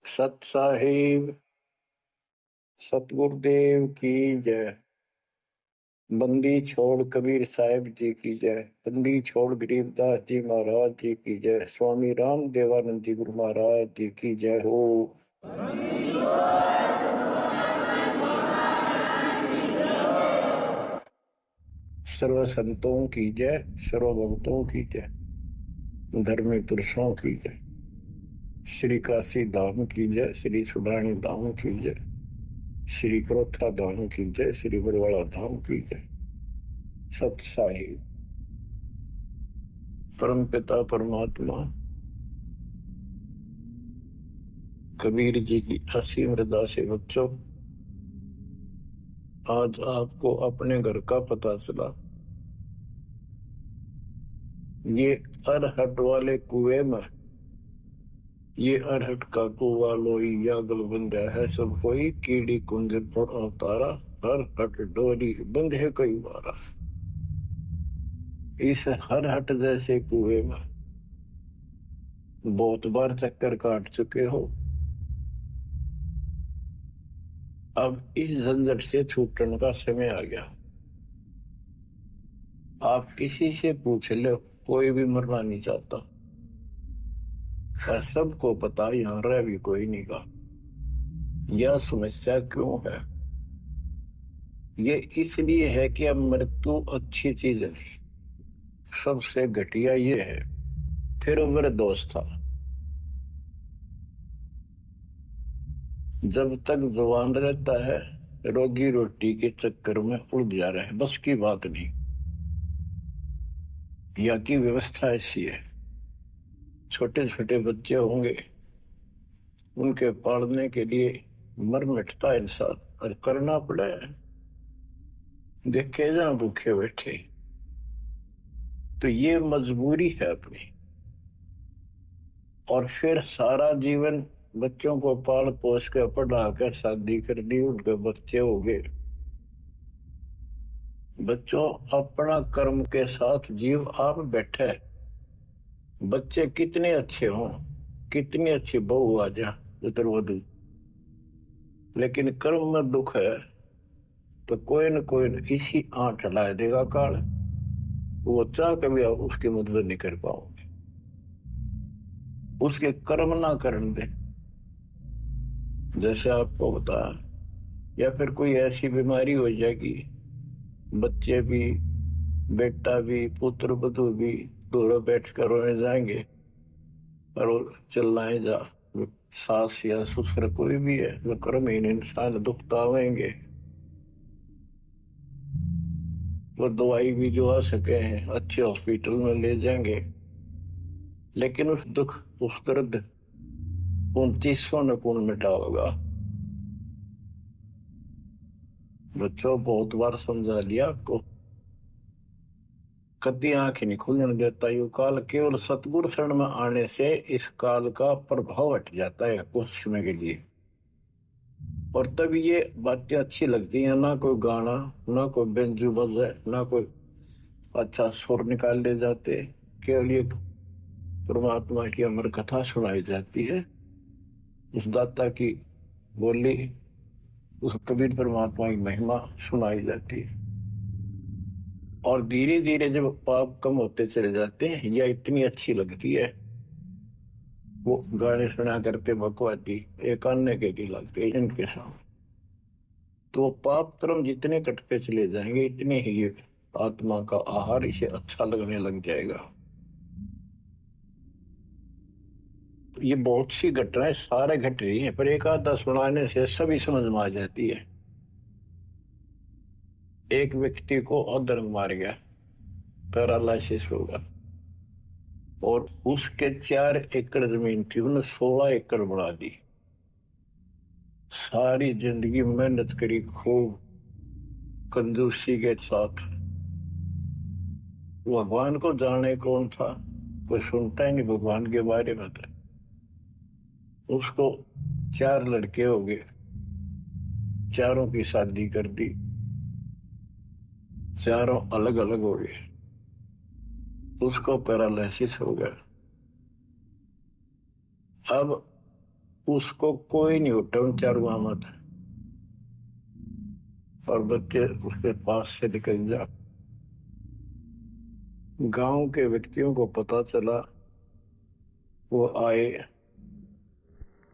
सत साहिब सतगुरुदेव की जय। बंदी छोड़ कबीर साहिब जी की जय। बंदी छोड़ गरीबदास जी महाराज जी की जय। स्वामी राम देवानंद जी गुरु महाराज जी की जय हो। सर्व संतों की जय, सर्व भक्तों की जय, धर्मी पुरुषों की जय। श्री काशी धाम की जय, श्री सुडानी धाम की जय, श्री क्रोथा धाम की जय, श्री बरवाड़ा धाम की जय। सत साहिब परम पिता परमात्मा कबीर जी की असीम हृदय से बच्चों, आज आपको अपने घर का पता चला। ये अरहट वाले कुएं में, ये अरहट का कुआ लोई या गलबंदा है सब कोई, कीड़ी कुंज पर अवतारा, हर हट डोरी बंधे कई बारा। इस हर हट जैसे कुएं में बहुत बार चक्कर काट चुके हो। अब इस झंझट से छूटने का समय आ गया। आप किसी से पूछ लो, कोई भी मरना नहीं चाहता, पर सबको पता यहां रह भी कोई नहीं का। यह समस्या क्यों है? ये इसलिए है कि अब मृत्यु अच्छी चीज नहीं, सबसे घटिया ये है। फिर उम्र दोस्त था, जब तक जवान रहता है रोजी रोटी के चक्कर में उलझ जा रहा है, बस की बात नहीं। यहाँ की व्यवस्था ऐसी है, छोटे छोटे बच्चे होंगे, उनके पालने के लिए मर मिटता इंसान, और करना पड़े। देखे जहां भूखे बैठे, तो ये मजबूरी है अपनी। और फिर सारा जीवन बच्चों को पाल पोस के पढ़ा के शादी कर दी, उनके बच्चे हो गए। बच्चों, अपना कर्म के साथ जीव आप बैठे। बच्चे कितने अच्छे हों, कितनी अच्छी बहू आ जा पुत्रवधू, लेकिन कर्म में दुख है तो कोई न कोई इसी आंट ला देगा काल। वो चाह कभी आप उसकी मदद नहीं कर पाओगे, उसके कर्म ना करने दे। जैसे आपको बता, या फिर कोई ऐसी बीमारी हो जाएगी, बच्चे भी, बेटा भी, पुत्र वधू भी दूर बैठ कर रोने जाएंगे, और वो चिल्लाए जा। सास या ससुर कोई भी है, जो कर्महीन इंसान दुखतावेंगे। वो दवाई भी जो आ सके हैं अच्छे हॉस्पिटल में ले जाएंगे, लेकिन उस दुख उस दर्द 2900 न कौन मिटा होगा। बच्चों, बहुत बार समझा लिया आपको, कभी आंख नहीं खुलने देता। यू काल केवल सतगुरु शरण में आने से इस काल का प्रभाव हट जाता है कुछ समय के लिए, और तब ये बातें अच्छी लगती हैं। ना कोई गाना, ना कोई बेंजू बजे, ना कोई अच्छा सुर निकाल ले जाते, केवल ये परमात्मा की अमर कथा सुनाई जाती है, उस दाता की बोली, उस कबीर परमात्मा की महिमा सुनाई जाती है। और धीरे धीरे जब पाप कम होते चले जाते हैं, यह इतनी अच्छी लगती है। वो गाने सुना करते बकवादी एक अन्य के लिए लगते इनके सामने, तो पाप कर्म जितने कटते चले जाएंगे, इतने ही ये आत्मा का आहार इसे अच्छा लगने लग जाएगा। ये बहुत सी घटनाएं सारे घट रही हैं, पर एक आधा सुनाने से सभी समझ में आ जाती है। एक व्यक्ति को अधर्म मार गया, पैरालिसिस होगा, और उसके 4 एकड़ जमीन थी, उन्हें 16 एकड़ बढ़ा दी। सारी जिंदगी मेहनत करी खूब कंजूसी के साथ। भगवान को जाने कौन था, कोई सुनता ही नहीं भगवान के बारे में। था उसको 4 लड़के हो गए, चारों की शादी कर दी, चारों अलग अलग हो गए। उसको पैरालिसिस हो गया। अब उसको कोई नहीं उठा चारुआ मत, और बच्चे उसके पास से निकल जा। गांव के व्यक्तियों को पता चला, वो आए,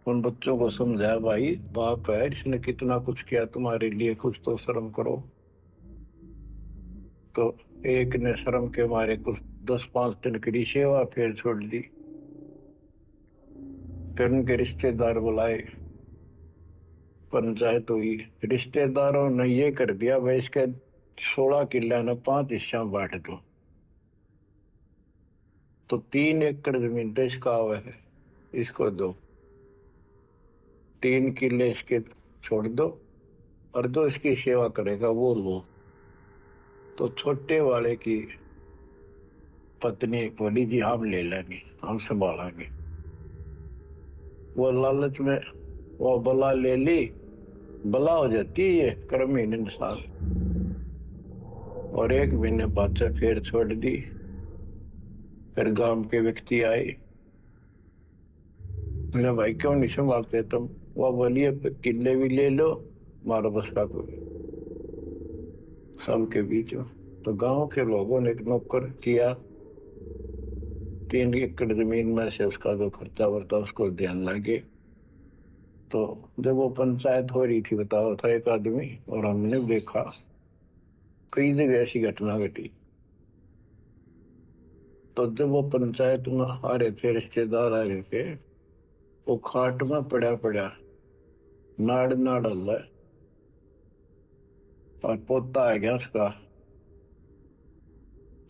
उन बच्चों को समझाया, भाई बाप है, इसने कितना कुछ किया तुम्हारे लिए, कुछ तो शर्म करो। तो एक ने शर्म के मारे कुछ 10-5 दिन की सेवा फिर छोड़ दी। फिर उनके रिश्तेदार बुलाए, पंचायत हुई। रिश्तेदारों ने ये कर दिया, भाई इसके 16 किले ने 5 हिस्सा बांट दो। तो 3 एकड़ जमीन देश का है, इसको दो, 3 किले इसके छोड़ दो, और जो इसकी सेवा करेगा वो लो। तो छोटे वाले की पत्नी बोली, जी हम ले लेंगे, हम संभालेंगे। वो लालच में वो बला ले ली, बला हो जाती है ये कर्म इंसान। और 1 महीने बाद से फिर छोड़ दी। फिर गांव के व्यक्ति आए, बोले भाई क्यों नहीं संभालते तुम? वो बोलिए किले भी ले लो, मारो बस का कोई सबके बीच में। तो गांव के लोगों ने एक नौकर किया, 3 एकड़ जमीन में से उसका जो खर्चा वर्ता उसको ध्यान लगे। तो जब वो पंचायत हो रही थी, बताओ था एक आदमी, और हमने देखा कई जगह ऐसी घटना घटी। तो जब वो पंचायत में आ रहे थे, रिश्तेदार आ रहे थे, वो खाट में पड़ा पड़ा नाड़ नाड़ हल्ला, और पोता आ गया उसका।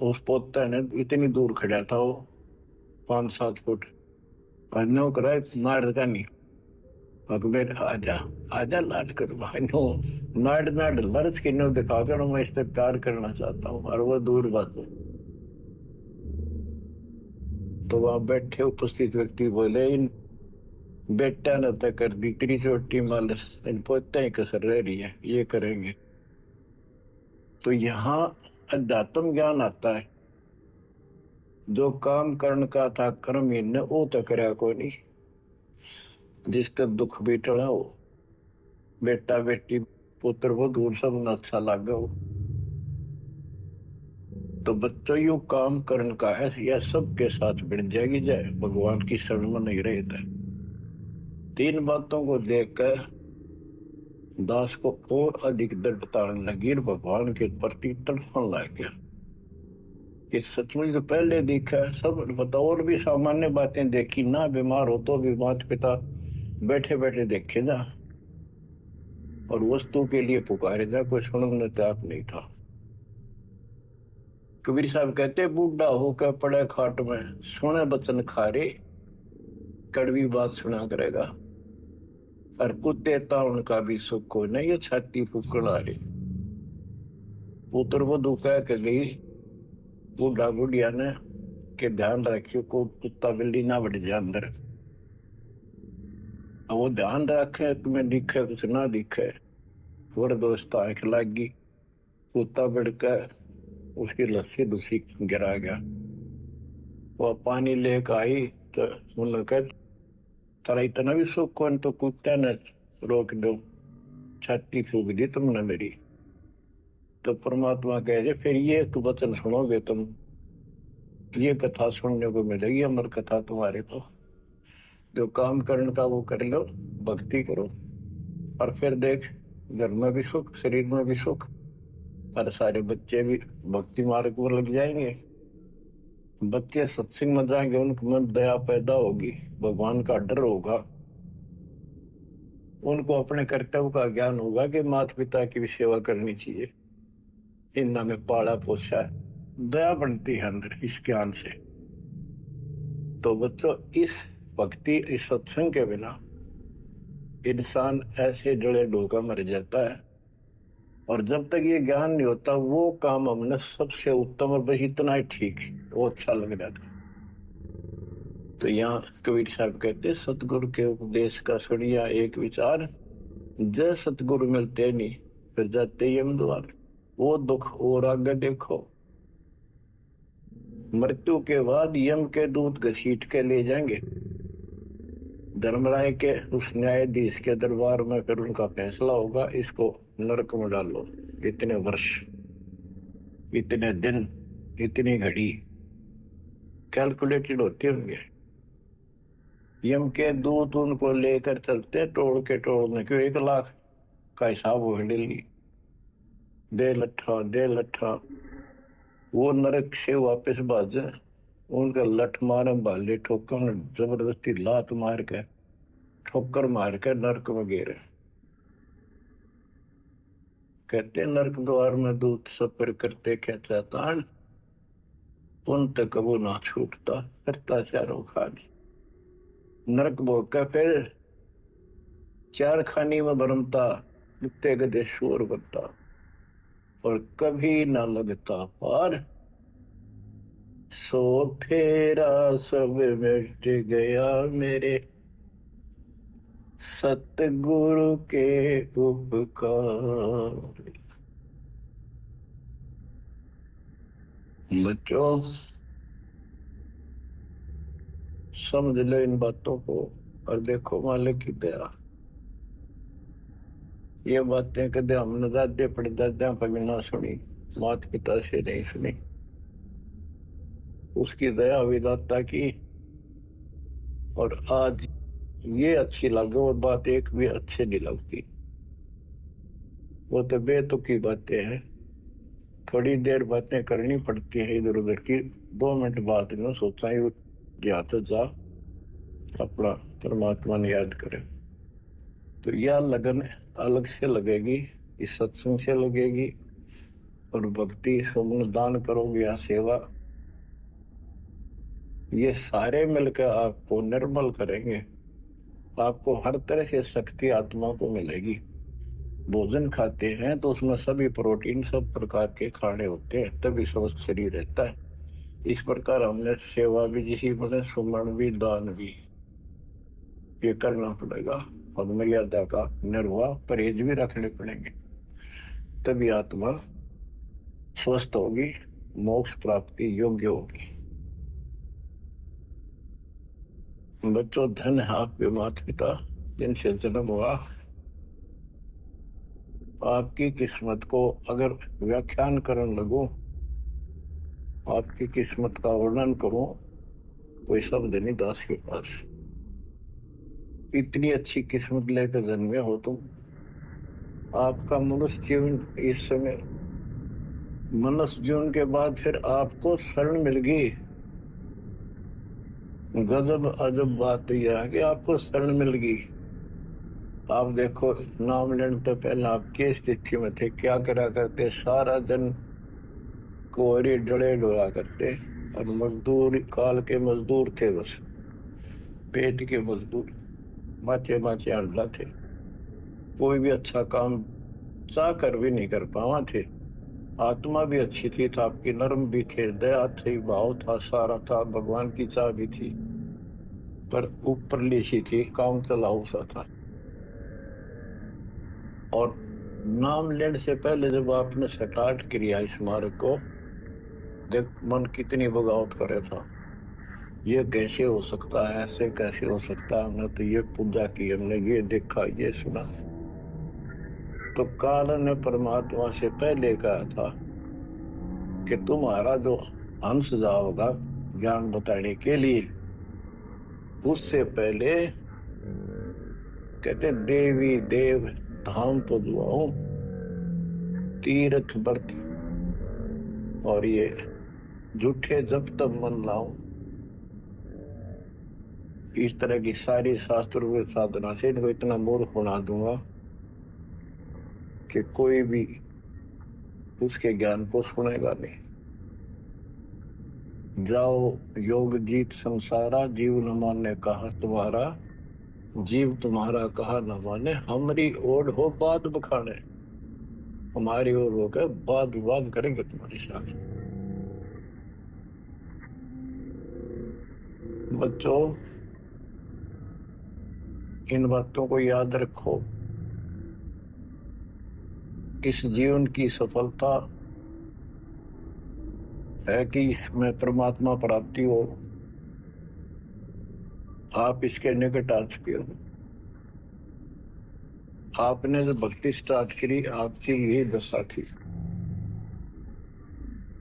उस पोता ने इतनी दूर खड़ा था वो, 5-7 फुट, और नो करा नाड़ का नहीं, अकबर आजा आजा लाड कर भाई नो, नाड़ नाड़ लर्ज के नो दिखा कर मैं इससे प्यार करना चाहता हूँ, और वो दूर बात है। तो वहां बैठे उपस्थित व्यक्ति बोले, इन बेटा ने तय कर दी, तेरी चोटी मालिश, इन पोते ही कसर रह रही है, ये करेंगे। तो यहाँ अध्यात्म ज्ञान आता है। जो काम करने का था कर्म इनने वो तो करया कोई नहीं, जिसका दुख भी टला हो, बेटा बेटी पुत्र वो दूर सब न अच्छा लगा हो। तो बच्चों यू काम करने का है, यह सबके साथ बढ़ जाएगी, जाए भगवान की शरण में नहीं रहता। 3 बातों को देखकर दास को और अधिक दृढ़ता लगी, भगवान के प्रति तड़पन लग गया कि सचमुच जो पहले देखा है सब पता, और भी सामान्य बातें देखी ना, बीमार हो तो भी माता पिता बैठे बैठे देखे जा, और वस्तु के लिए पुकारे जा, कोई सुनने त्याग नहीं था। कबीर साहब कहते, बूढ़ा होकर पड़े खाट में, सुने बचन खारे, कड़वी बात सुना करेगा, और कुत्ते ता उनका भी सुख को नहीं, ये छाती फूकण आ रही। पुत्र वो कह के गई बूढ़ा बुढ़िया ने के ध्यान रखियो को कुत्ता बिल्ली ना बढ़ जाए अंदर। अब वो ध्यान रखे, तुम्हें दिखे कुछ ना दिखे, और दोस्त आंख लगी, कुत्ता बढ़ कर उसकी लस्सी दूसरी गिरा गया। वो पानी लेकर आई तो उन्होंने कहा, तारा इतना भी सुख कौन? तो कुत्ते ने रोक दो, छाती फूक दी तुमने मेरी। तो परमात्मा कहे, फिर ये एक वचन सुनोगे तुम, ये कथा सुनने को मिलेगी, अमर कथा तुम्हारे को। जो काम करने का वो कर लो, भक्ति करो, और फिर देख घर में भी सुख, शरीर में भी सुख, और सारे बच्चे भी भक्ति मार्ग पर लग जाएंगे। बच्चे सत्संग में जाएंगे, उनके मन दया पैदा होगी, भगवान का डर होगा, उनको अपने कर्तव्य का ज्ञान होगा कि माता पिता की भी सेवा करनी चाहिए, इन्ना में पाला पोसा, दया बनती है अंदर इस ज्ञान से। तो बच्चों, इस भक्ति, इस सत्संग के बिना इंसान ऐसे जड़े डोका मर जाता है, और जब तक ये ज्ञान नहीं होता वो काम हमने सबसे उत्तम, और बस इतना ही ठीक है, वो अच्छा लग रहा था। तो यहाँ कबीर साहब कहते, सतगुरु के उपदेश का सुनिया एक विचार, जय सतगुरु मिलते नहीं फिर जाते यम द्वार। वो दुख और आगे देखो, मृत्यु के बाद यम के दूत घसीट के ले जाएंगे। धर्मराय के उस न्यायाधीश के दरबार में फिर उनका फैसला होगा, इसको नरक में डालो, इतने वर्ष, इतने दिन, इतनी घड़ी कैलकुलेटेड होते होंगे। यम के दूत उनको लेकर चलते तोड़ के तोड़ने क्यों, 1 लाख का हिसाब हो डेली, दे लट्ठा दे लट्ठा। वो नरक से वापस भाजे, उनका लठ मारे भाले ठोकर, जबरदस्ती लात मार के ठोकर मार के नरक में गिरे। कहते नरक द्वार में दूत सफर करते कहता तान, उन तक वो ना छूटता, करता चारों खानी। नरक भोग का फिर 4 खानी में भरमता, कुत्ते गधे शोर बनता, और कभी ना लगता पार। सो फेरा सब मिट गया मेरे, सतगुरु के उपकार। बच्चों समझ लो इन बातों को, और देखो मालिक की दया। ये बातें कदे हमने दादे पड़दादा पर भी ना सुनी, माता पिता से नहीं सुनी। उसकी दया विदाता की, और आज ये अच्छी लगे और बात एक भी अच्छी नहीं लगती। वो तो बेतुकी बातें हैं, थोड़ी देर बातें करनी पड़ती है इधर उधर की, 2 मिनट बाद में सोचा ही गया तो जा अपना परमात्मा ने याद करे। तो यह लगन अलग से लगेगी, इस सत्संग से लगेगी, और भक्ति सुमन दान करोगे या सेवा, ये सारे मिलकर आपको निर्मल करेंगे। आपको हर तरह से शक्ति आत्मा को मिलेगी। भोजन खाते हैं तो उसमें सभी प्रोटीन सब प्रकार के खाने होते हैं, तभी स्वस्थ शरीर रहता है। इस प्रकार हमने सेवा भी, जिसी मतलब सुमन भी, दान भी, ये करना पड़ेगा, और मर्यादा का निर्वाह परहेज भी रखने पड़ेंगे, तभी आत्मा स्वस्थ होगी, मोक्ष प्राप्ति योग्य होगी। बच्चों धन है आपके माता पिता जिनसे जन्म हुआ। आपकी किस्मत को अगर व्याख्यान करने लगो, आपकी किस्मत का वर्णन करूं, कोई शब्द नहीं दास के पास। इतनी अच्छी किस्मत लेकर जन्मे हो तुम। आपका मनुष्य जीवन इस समय, मनुष्य जीवन के बाद फिर आपको शरण मिल गई। गजब अजब बात यह है कि आपको शरण मिल गई। आप देखो नाम लेने तो पहले आप किस स्थिति में थे, क्या करा करते, सारा दिन कोहरी डले डोला करते, और मजदूर काल के मजदूर थे, बस पेट के मजदूर, माचे माचे अंडा थे। कोई भी अच्छा काम चाह कर भी नहीं कर पावा थे। आत्मा भी अच्छी थी, तो आपकी नर्म भी थे, दया थी, भाव था, सारा था, भगवान की चाह भी थी, पर ऊपरली सी थी, काम चलाऊ सा था। और नाम लेने से पहले जब आपने स्टार्ट किया इस मार्ग को, देख मन कितनी बगावत करे था, ये कैसे हो सकता है, ऐसे कैसे हो सकता है, हमने तो ये पूजा की, हमने ये देखा, ये सुना। तो काल ने परमात्मा से पहले कहा था कि तुम्हारा जो हंस जाओगा ज्ञान बताने के लिए, उससे पहले कहते देवी देव धाम तो दुआओं, तीर्थ व्रत और ये झूठे जब तब मन लाऊं, इस तरह की सारी शास्त्र व साधना से इनको इतना मूर्ख बना दूंगा कि कोई भी उसके ज्ञान को सुनेगा नहीं। जाओ योग जीत संसारा, जीव न माने कहा तुम्हारा, जीव तुम्हारा कहा न माने, हमारी ओर हो बात बखाने, हमारी ओर होकर बात विवाद करेंगे तुम्हारे साथ। बच्चों इन बातों को याद रखो। इस जीवन की सफलता है कि इसमें परमात्मा प्राप्ति हो, आप इसके निकट आ चुके हो। आपने जो भक्ति स्टार्ट करी, आपकी यही दशा थी।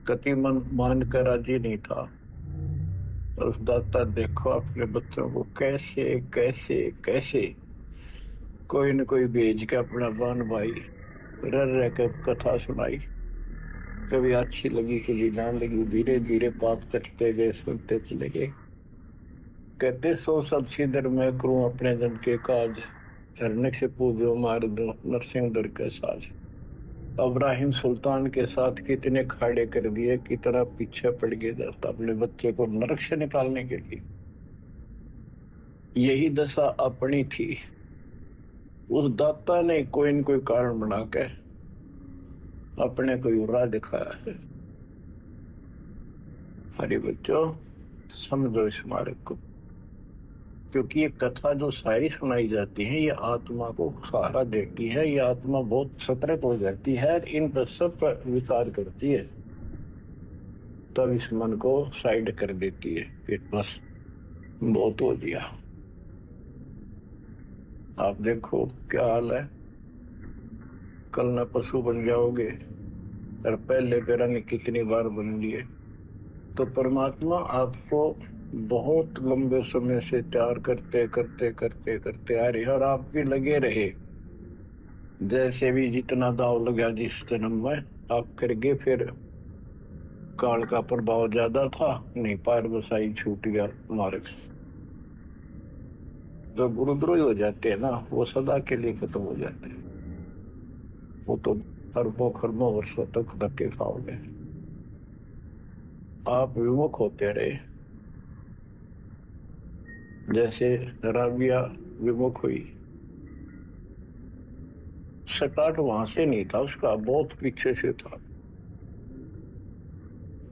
कति मन मान कर राजी नहीं था। उस दाता देखो अपने बच्चों को कैसे कैसे कैसे कोई न कोई भेज के अपना बहन भाई रह रह कर कथा सुनाई। कभी अच्छी लगी, कभी ना लगी, धीरे धीरे पाप कटते गए, सुनते चले गए। कहते सो सब सिदर मैं करूं अपने जन के काज, हरने से पूजो मार दो नरसिंह दर के साज। इब्राहिम सुल्तान के साथ कितने खाड़े कर दिए, कितना पीछे पड़ गया जाता अपने बच्चे को नरक से निकालने के लिए। यही दशा अपनी थी। उस दाता ने कोई न कोई कारण बना के अपने को राह दिखाया है। हरे बच्चों, समझो इस मार्ग को, क्योंकि ये कथा जो सारी सुनाई जाती है ये आत्मा को सहारा देती है। ये आत्मा बहुत सतर्क हो जाती है, इन पर सब पर विचार करती है, तब इस मन को साइड कर देती है कि बस बहुत हो गया। आप देखो क्या हाल है, कल न पशु बन जाओगे और पहले पैरानी कितनी बार बन लिए। तो परमात्मा आपको बहुत लंबे समय से तैयार करते करते करते करते आ रहे और आप भी लगे रहे। जैसे भी जितना दाव लगा जिस जन्म में आप करके, फिर काल का प्रभाव ज्यादा था, नहीं पार बसाई छूट गया मार्ग। जो गुरुद्रोही हो जाते हैं ना, वो सदा के लिए खत्म हो जाते हैं। वो तो अरबों खरबों वर्षों तक धक्के खाओगे। आप विमुख होते रहे, जैसे राबिया विमुख हुई। स्टार्ट वहां से नहीं था उसका, बहुत पीछे से था,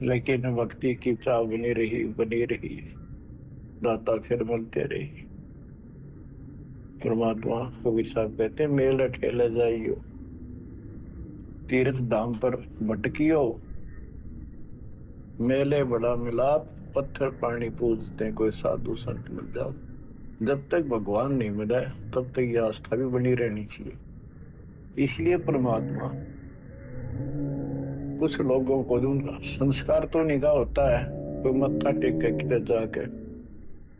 लेकिन भक्ति की चाह बनी रही। दाता फिर मिलते रही। परमात्मा कबीर साहब कहते मेल अठेले जाइयो, तीर्थ धाम पर भटकियो, मेले बड़ा मिलाप, पत्थर पानी पूजते कोई साधु संत मिल जाओ। जब तक भगवान नहीं मिला तब तक ये आस्था भी बनी रहनी चाहिए। इसलिए परमात्मा कुछ लोगों को जो संस्कार तो निगाह होता है, कोई मत्था टेक के किधर जाके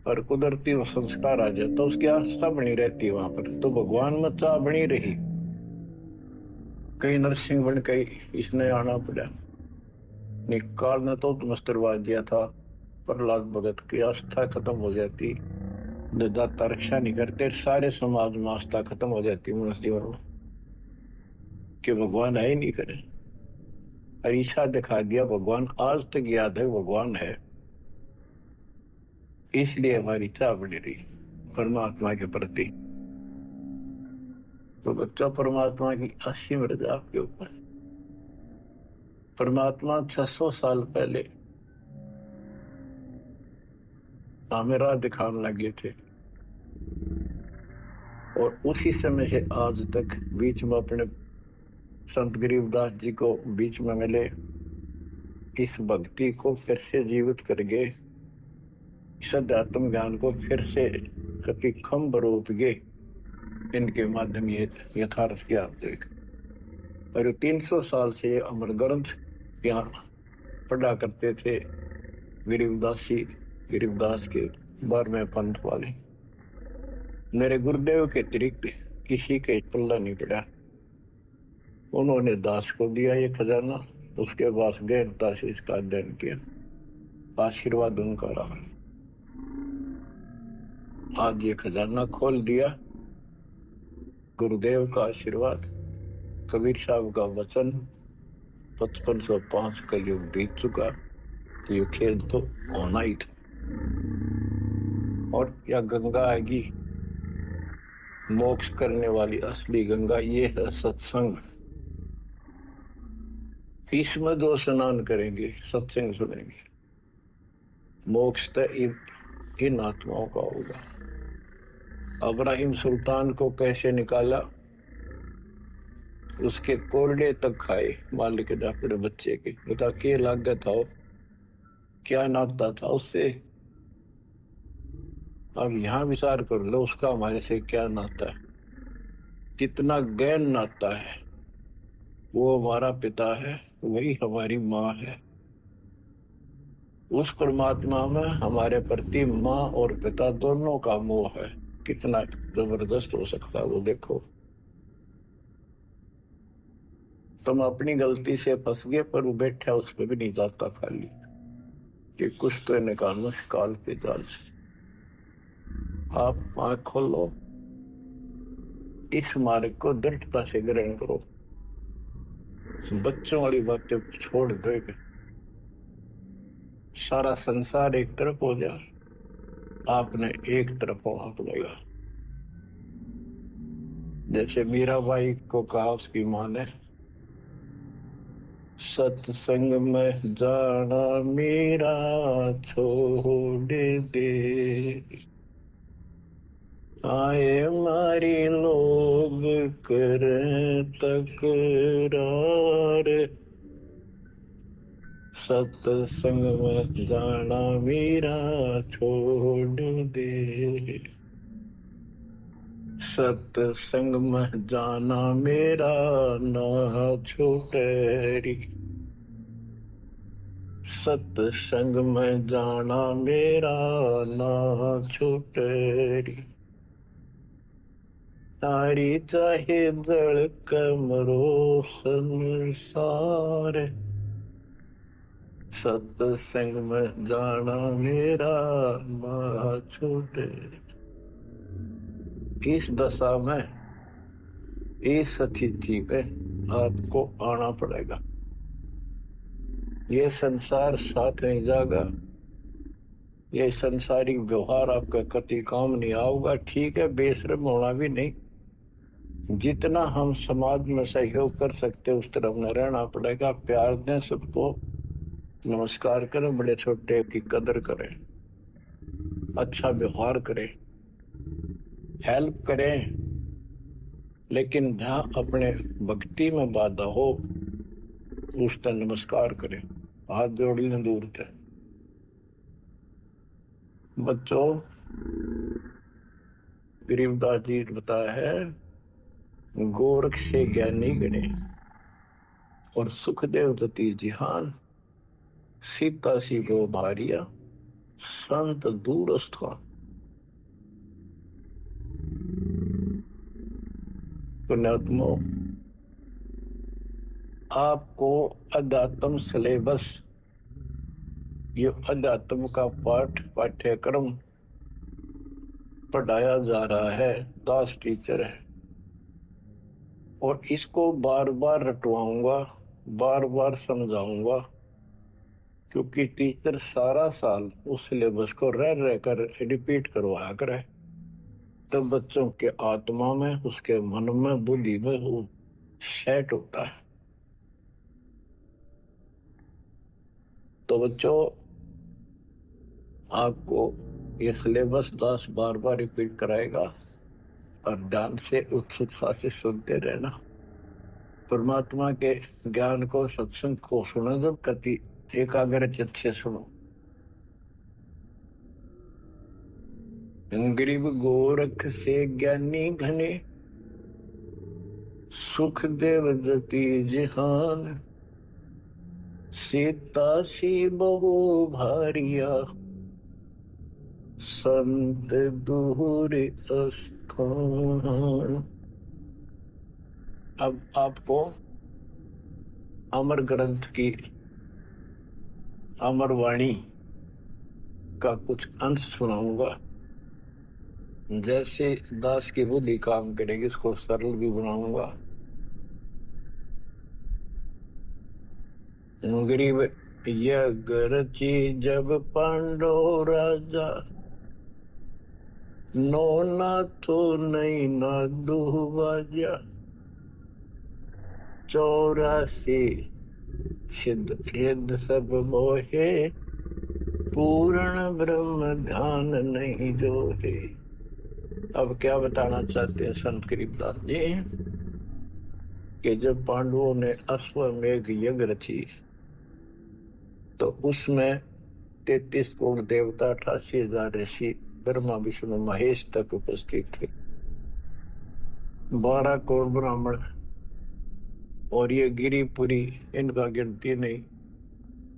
और कुदरती वो संस्कार आ जाता, उसकी आस्था बनी रहती है वहां पर, तो भगवान में चाह बनी रही। कई नरसिंह बन के इसने आना पड़ा। निकाल ने तो मस्तरवा दिया था, प्रहलाद भगत की आस्था खत्म हो जाती, दाता रक्षा नहीं करते, सारे समाज में आस्था खत्म हो जाती मनुष्य जीवन में कि भगवान है ही नहीं। करे अरीसा दिखा दिया भगवान, आज तक याद है भगवान है, इसलिए हमारी चाह बनी रही परमात्मा के प्रति। तो बच्चा परमात्मा की असीम रजा आपके ऊपर। परमात्मा 600 साल पहले हमें राह दिखाने लगे थे, और उसी समय से आज तक बीच में अपने संत गरीबदास जी को बीच में मिले, इस भक्ति को फिर से जीवित कर गए, इस अध्यात्म ज्ञान को फिर से कभी खम्भ रोप गए। इनके माध्यम ये यथार्थ ज्ञान देख, और 300 साल से अमर ग्रंथ यहाँ पढ़ा करते थे गरीबदास के 12वें पंथ वाले। मेरे गुरुदेव के अतिरिक्त किसी के पल्ला नहीं पड़ा। उन्होंने दास को दिया ये खजाना, उसके बाद गहनता से इसका अध्ययन किया, आशीर्वाद उनका रहा। आज ये खजाना खोल दिया, गुरुदेव का आशीर्वाद, कबीर साहब का वचन, 5505 का युग बीत चुका, तो ये खेल तो होना ही था। और क्या गंगा आएगी, मोक्ष करने वाली असली गंगा ये है सत्संग। इसमें जो स्नान करेंगे, सत्संग सुनेंगे, मोक्ष तो इन आत्माओं का होगा। इब्राहिम सुल्तान को कैसे निकाला, उसके कोरडे तक खाए मालिक ने अपने बच्चे के, बता के लागत था, क्या नाता था उससे। अब यहाँ विचार कर लो उसका हमारे से क्या नाता है, कितना गहन नाता है। वो हमारा पिता है, वही हमारी माँ है। उस परमात्मा में हमारे प्रति माँ और पिता दोनों का मोह है। कितना जबरदस्त हो सकता है वो देखो। तुम अपनी गलती से फंस गए, पर वो बैठा उस पर भी नहीं जाता खाली कि कुछ तो निकालो काल के जाल से। आप आंख खोलो, इस मार्ग को दृढ़ता से ग्रहण करो। बच्चों वाली बातें छोड़ दो, सारा संसार एक तरफ हो जाए, आपने एक तरफ होना पड़ेगा। जैसे मीराबाई को कहा उसकी माँ ने, सत्संग में जाना मेरा छोड़ दे, आए मारी लोग कर तकरार, सत्संग में जाना मेरा छोड़ दे, सत्संग में जाना मेरा ना छूटे, सत्संग में जाना मेरा ना छूटे, तारी चाहे जल कमरो संसार, सत्संग में जाना मेरा ना छूटे। इस दशा में, इस स्थिति में आपको आना पड़ेगा। ये संसार साथ नहीं जाएगा, ये संसारिक व्यवहार आपका कति काम नहीं आऊगा। ठीक है, बेशर्म होना भी नहीं, जितना हम समाज में सहयोग कर सकते उस तरफ में रहना पड़ेगा। प्यार दें सबको, नमस्कार करें, बड़े छोटे की कदर करें, अच्छा व्यवहार करें, हेल्प करें। लेकिन जहाँ अपने भक्ति में बाधा हो उस पर नमस्कार करें, हाथ जोड़ लें दूर से। बच्चों, गरीबदास जी ने बताया है, गोरख से ज्ञानी गणे और सुखदेव दती जिहान, सीता सी गो भारिया संत दूरस्थ। पुण्यात्मो, आपको अध्यात्म सिलेबस, ये अध्यात्म का पाठ्यक्रम पढ़ाया जा रहा है। दास टीचर है और इसको बार बार रटवाऊंगा, बार बार समझाऊंगा, क्योंकि टीचर सारा साल उस सिलेबस को रह रह कर रिपीट करवाया करे, तब बच्चों के आत्मा में, उसके मन में, बुद्धि में वो सेट होता है। तो बच्चों, आपको ये सिलेबस 10 बार बार रिपीट कराएगा और ध्यान से उत्सुकता से सुनते रहना। परमात्मा के ज्ञान को, सत्संग को सुनो, जब कति एकाग्र चित्त से सुनो। गरीब गोरख से ज्ञानी घने, सुखदेव जति जिहान, सीता सी बहु भारिया संत दूर स्थान। अब आपको अमर ग्रंथ की अमर वाणी का कुछ अंश सुनाऊंगा। जैसे दास की बुद्धि काम करेगी, इसको सरल भी बनाऊंगा। गरीब यज्ञ जब पांडो राजा, नो ना तो नहीं ना दुबाजा, 84 सिद्ध रिद्ध सब मोहे, पूर्ण ब्रह्म ध्यान नहीं जो है। अब क्या बताना चाहते हैं संत गरीबदास जी, कि जब पांडवों ने अश्वमेघ यज्ञ रची तो उसमें 33 करोड़ देवता, 88,000 ऋषि ब्रह्मा विष्णु महेश तक उपस्थित थे। 12 करोड़ ब्राह्मण और ये गिरिपुरी, इनका गिनती नहीं।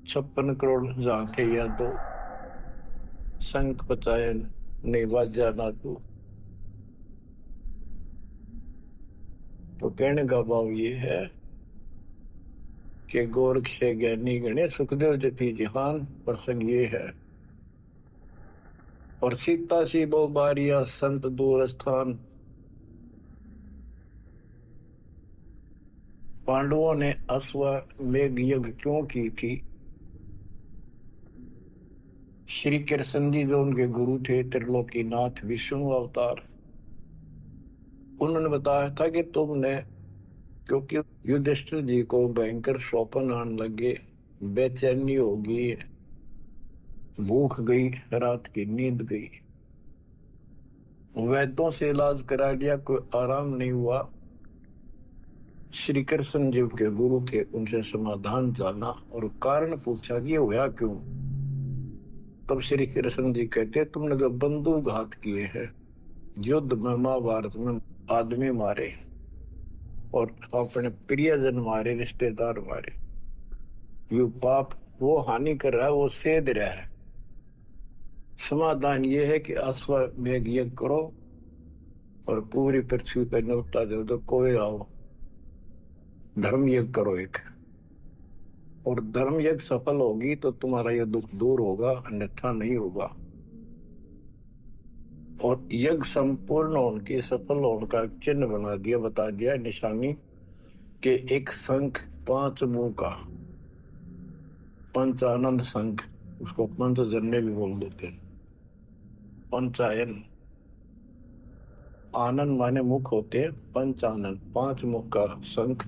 56 करोड़ जहां थे या तो शंख पचायन नहीं बाजा ना तो कहने का भाव ये है कि गोरख से ज्ञानी गणे सुखदेव जति जहान, प्रसंग ये है। और सीता सी बहु बारिया संत दूर स्थान। पांडवों ने अश्वमेध यज्ञ क्यों की थी? श्री कृष्ण जी जो उनके गुरु थे, त्रिलोकीनाथ विष्णु अवतार, उन्होंने बताया था कि तुमने, क्योंकि युधिष्ठिर जी को भयंकर स्वप्न आने लगे, बेचैनी होगी, भूख गई, रात की नींद गई, वैद्यों से इलाज करा लिया, कोई आराम नहीं हुआ। श्री कृष्ण जी के गुरु थे, उनसे समाधान जाना और कारण पूछा कि हुआ क्यों। तब श्री कृष्ण जी कहते, तुमने जो बंदूकघात किए हैं, युद्ध में, महाभारत में आदमी मारे और अपने प्रियजन मारे, रिश्तेदार मारे, ये पाप वो हानि कर रहा है, वो सेध रहा है। समाधान ये है कि अश्वमेध यज्ञ करो और पूरी पृथ्वी पर न्योता दो, तो कोई आओ, धर्म यज्ञ करो एक, और धर्म यज्ञ सफल होगी तो तुम्हारा ये दुख दूर होगा, अन्यथा नहीं होगा। और यज्ञ संपूर्ण होने की, सफल होने का चिन्ह बना दिया, बता दिया निशानी के एक शंख 5 मुंह का, पंचानंद शंख, उसको पंचजन्य भी बोल देते हैं। पंचायन, आनंद माने मुख होते हैं, पंचानंद 5 मुख का शंख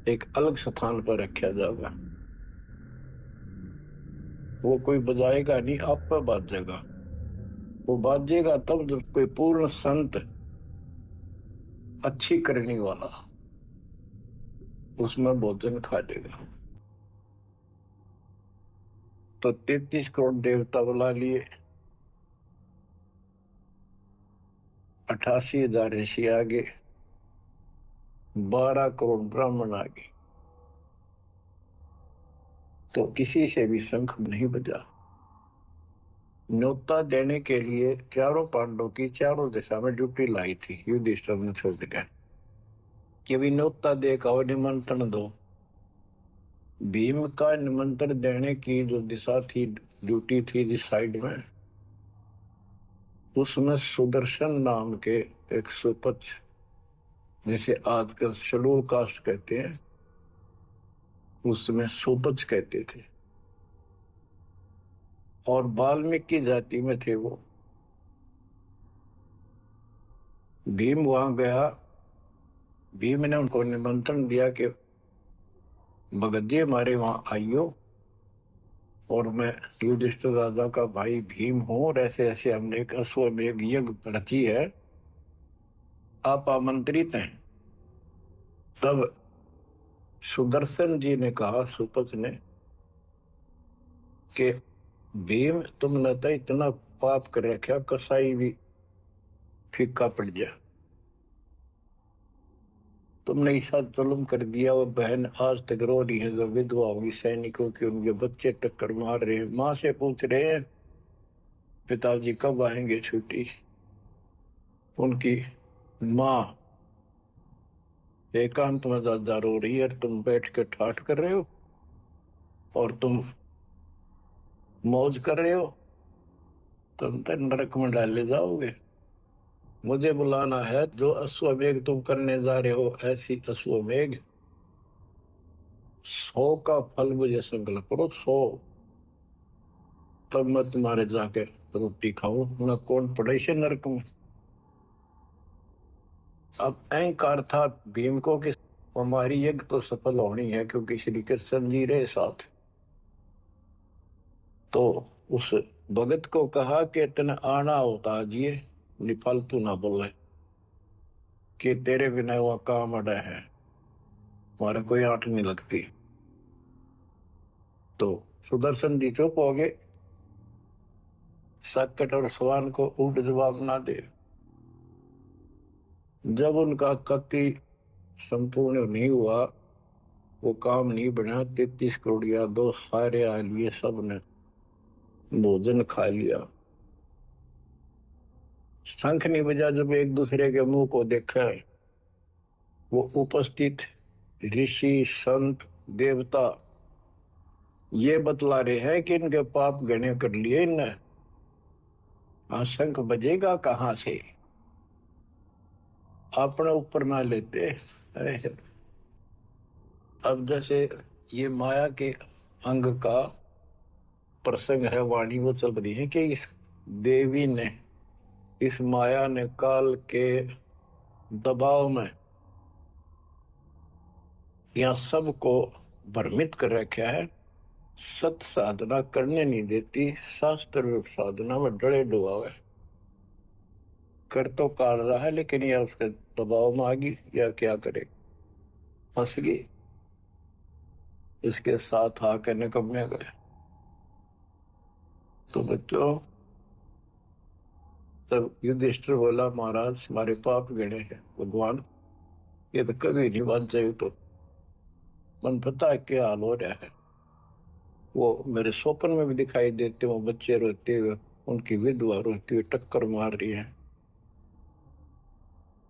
एक अलग स्थान पर रखा जाएगा। वो कोई बजाएगा नहीं, आप पर बाजेगा। वो बाजेगा तब जब कोई पूर्ण संत, अच्छी करने वाला उसमें भोजन खा लेगा। तो 33 करोड़ देवता बुला लिए, 88,000 ऋषि आगे, 12 करोड़ ब्राह्मण आगे, तो किसी से भी शंख नहीं बजा। न्योता देने के लिए चारों पांडवों की चारों दिशा में ड्यूटी लाई थी युधिष्ठिर ने छोड़ दिया कि भी न्योता दे का निमंत्रण दो। भीम का निमंत्रण देने की जो दिशा थी, ड्यूटी थी जिस साइड में, उसमें सुदर्शन नाम के एक सुपच, जिसे आजकल शेड्यूल कास्ट कहते हैं, उसमें सुपच कहते थे, और वाल्मीकि जाति में थे वो। भीम वहां गया, भीम ने उनको निमंत्रण दिया कि भगत जी हमारे वहां आइयो, और मैं युधिष्ठिर राजा का भाई भीम हूं, और ऐसे ऐसे हमने एक अश्वमेध यज्ञ रची है, आप आमंत्रित हैं। तब सुदर्शन जी ने कहा, सुपच ने, कि भीम तुमने तो इतना पाप कर रखा, कसाई भी फीका पड़ गया, तुमने ऐसा जुल्म कर दिया। वो बहन आज तक रो रही है, जो विधवा हुई सैनिकों की, उनके बच्चे टक्कर मार रहे हैं, माँ से पूछ रहे हैं पिताजी कब आएंगे छुट्टी। उनकी माँ एकांत में ज्यादा रो रही है, तुम बैठ कर ठाठ कर रहे हो और तुम मौज कर रहे हो, तुम तो नरक में डाले जाओगे। मुझे बुलाना है, जो अश्वमेध तुम करने जा रहे हो, ऐसी अश्वमेध 100 का फल मुझे संकल्प करो, 100, तब मैं तुम्हारे जाके रोटी खाऊं, न कौन पड़े से नरक में। अब अहंकार था भीम को कि हमारी यज्ञ तो सफल होनी है, क्योंकि श्री कृष्ण जी रहे साथ। तो उस भगत को कहा कि तेने आना होता जी, निफालतू ना बोले कि तेरे बिना वह काम अड़ा है, हमारे कोई आंट नहीं लगती। तो सुदर्शन जी चुप हो गए। साकेत और स्वान को उल्ट जवाब ना दे। जब उनका कति संपूर्ण नहीं हुआ, वो काम नहीं बना, 33 करोड़ या दो सारे आ लिए, सब ने भोजन खा लिया। शंख नहीं बजा। जब एक दूसरे के मुंह को देखा, वो उपस्थित ऋषि संत देवता ये बतला रहे हैं कि इनके पाप गणे कर लिए इनने। शंख बजेगा कहां से, अपने ऊपर ना लेते। अब जैसे ये माया के अंग का प्रसंग है, वाणी वो चल रही है कि इस देवी ने, इस माया ने काल के दबाव में यह सबको भ्रमित कर रखा है। सत साधना करने नहीं देती, शास्त्र साधना में डरे डुबावे। कर तो काट रहा है, लेकिन यह उसके दबाव में आ गई, या क्या करे, फंस गई, इसके साथ आकर निकम्मे गए। तो बच्चों, तब युधिष्ठिर बोला, महाराज हमारे पाप गिने हैं। भगवान ये तो कभी नहीं बात जाए, तो मन पता है क्या हाल हो रहा है। वो मेरे स्वप्न में भी दिखाई देते, वो बच्चे रोते हुए, उनकी विधवा रोती हुई टक्कर मार रही है।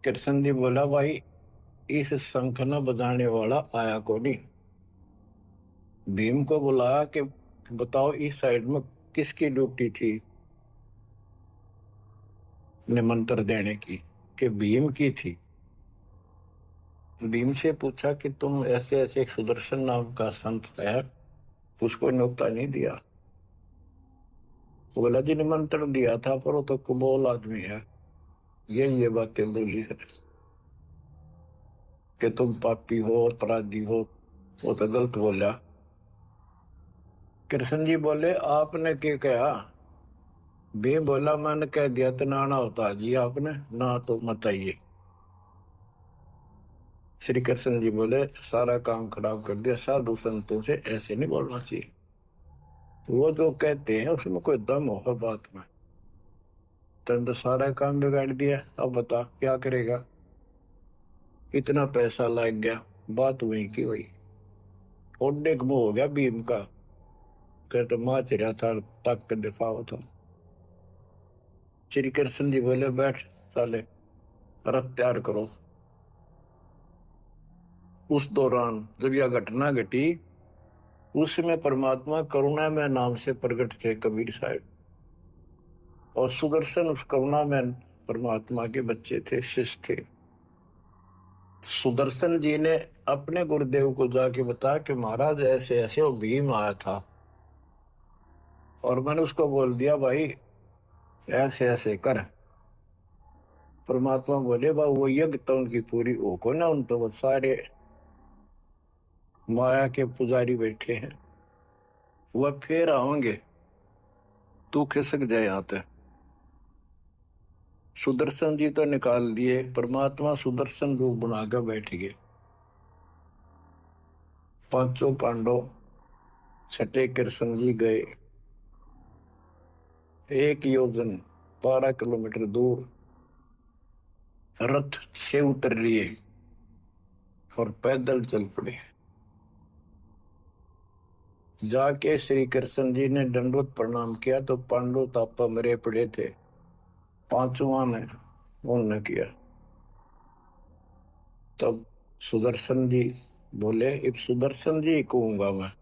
कृष्ण जी बोला, भाई इस शंख न बजाने वाला आया को नहीं। भीम को बुलाया कि बताओ इस साइड में किसकी ड्यूटी थी निमंत्रण देने की, कि भीम की थी। भीम से पूछा कि तुम ऐसे ऐसे एक सुदर्शन नाम का संत है, उसको न्योता नहीं दिया। बोला जी निमंत्रण दिया था, पर वो तो कुबोल आदमी है, ये बातें बोली है कि तुम पापी हो और अपराधी हो, वो तो गलत बोला। कृष्ण जी बोले, आपने क्या कहा? भीम बोला, मैंने कह दिया तो नाना होता जी, आपने ना तो मत आइए। श्री कृष्ण जी बोले, सारा काम खराब कर दिया, साधु संतों से ऐसे नहीं बोलना चाहिए। वो जो कहते हैं उसमें कोई दम होगा बात में। तुम तो सारा काम बिगाड़ दिया, अब बता क्या करेगा। इतना पैसा लग गया, बात वही की वही। ओडे को हो गया भीम का, कहते माँ चिरा था, तक के दिफा था। श्री कृष्ण जी बोले, बैठ साले, रथ तैयार करो। उस दौरान जब यह घटना घटी, उसमें परमात्मा करुणा में नाम से प्रकट थे कबीर साहब, और सुदर्शन उस करुणा में परमात्मा के बच्चे थे, शिष्य थे। सुदर्शन जी ने अपने गुरुदेव को जाके बताया कि महाराज ऐसे ऐसे वो भीम आया था, और मैंने उसको बोल दिया भाई ऐसे ऐसे कर। परमात्मा बोले, बा वो यज्ञ तो उनकी पूरी हो को ना, उन तो वो सारे माया के पुजारी बैठे हैं, वह फिर आओगे, तू खिसक जाए यहाँ पे। सुदर्शन जी तो निकाल दिए, परमात्मा सुदर्शन रूप बनाकर बैठ गए। पांचों पांडव छठे कृष्ण जी गए, 1 योजन 12 किलोमीटर दूर रथ से उतर लिए और पैदल चल पड़े। जाके श्री कृष्ण जी ने दंडवत प्रणाम किया, तो पांडव तापा मरे पड़े थे, पांचवा ने उन्होंने किया। तब सुदर्शन जी बोले, इब सुदर्शन जी कहूंगा मैं,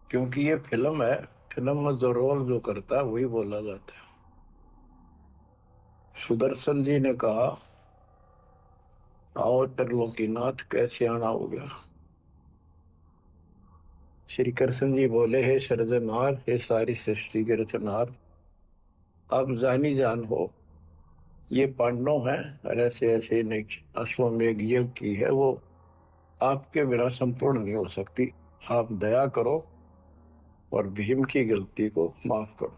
क्योंकि ये फिल्म है, फिल्म में जो रोल जो करता है वही बोला जाता है। सुदर्शन जी ने कहा, आओ त्रिलोकीनाथ, कैसे आना हो गया। श्री कृष्ण जी बोले, हे सृजनहार, हे सारी सृष्टि के रचनहार, आप जानी जान हो, ये पांडव है और ऐसे ऐसे नहीं, अश्वमेघ यज्ञ की है, वो आपके बिना संपूर्ण नहीं हो सकती। आप दया करो और भीम की गलती को माफ करो।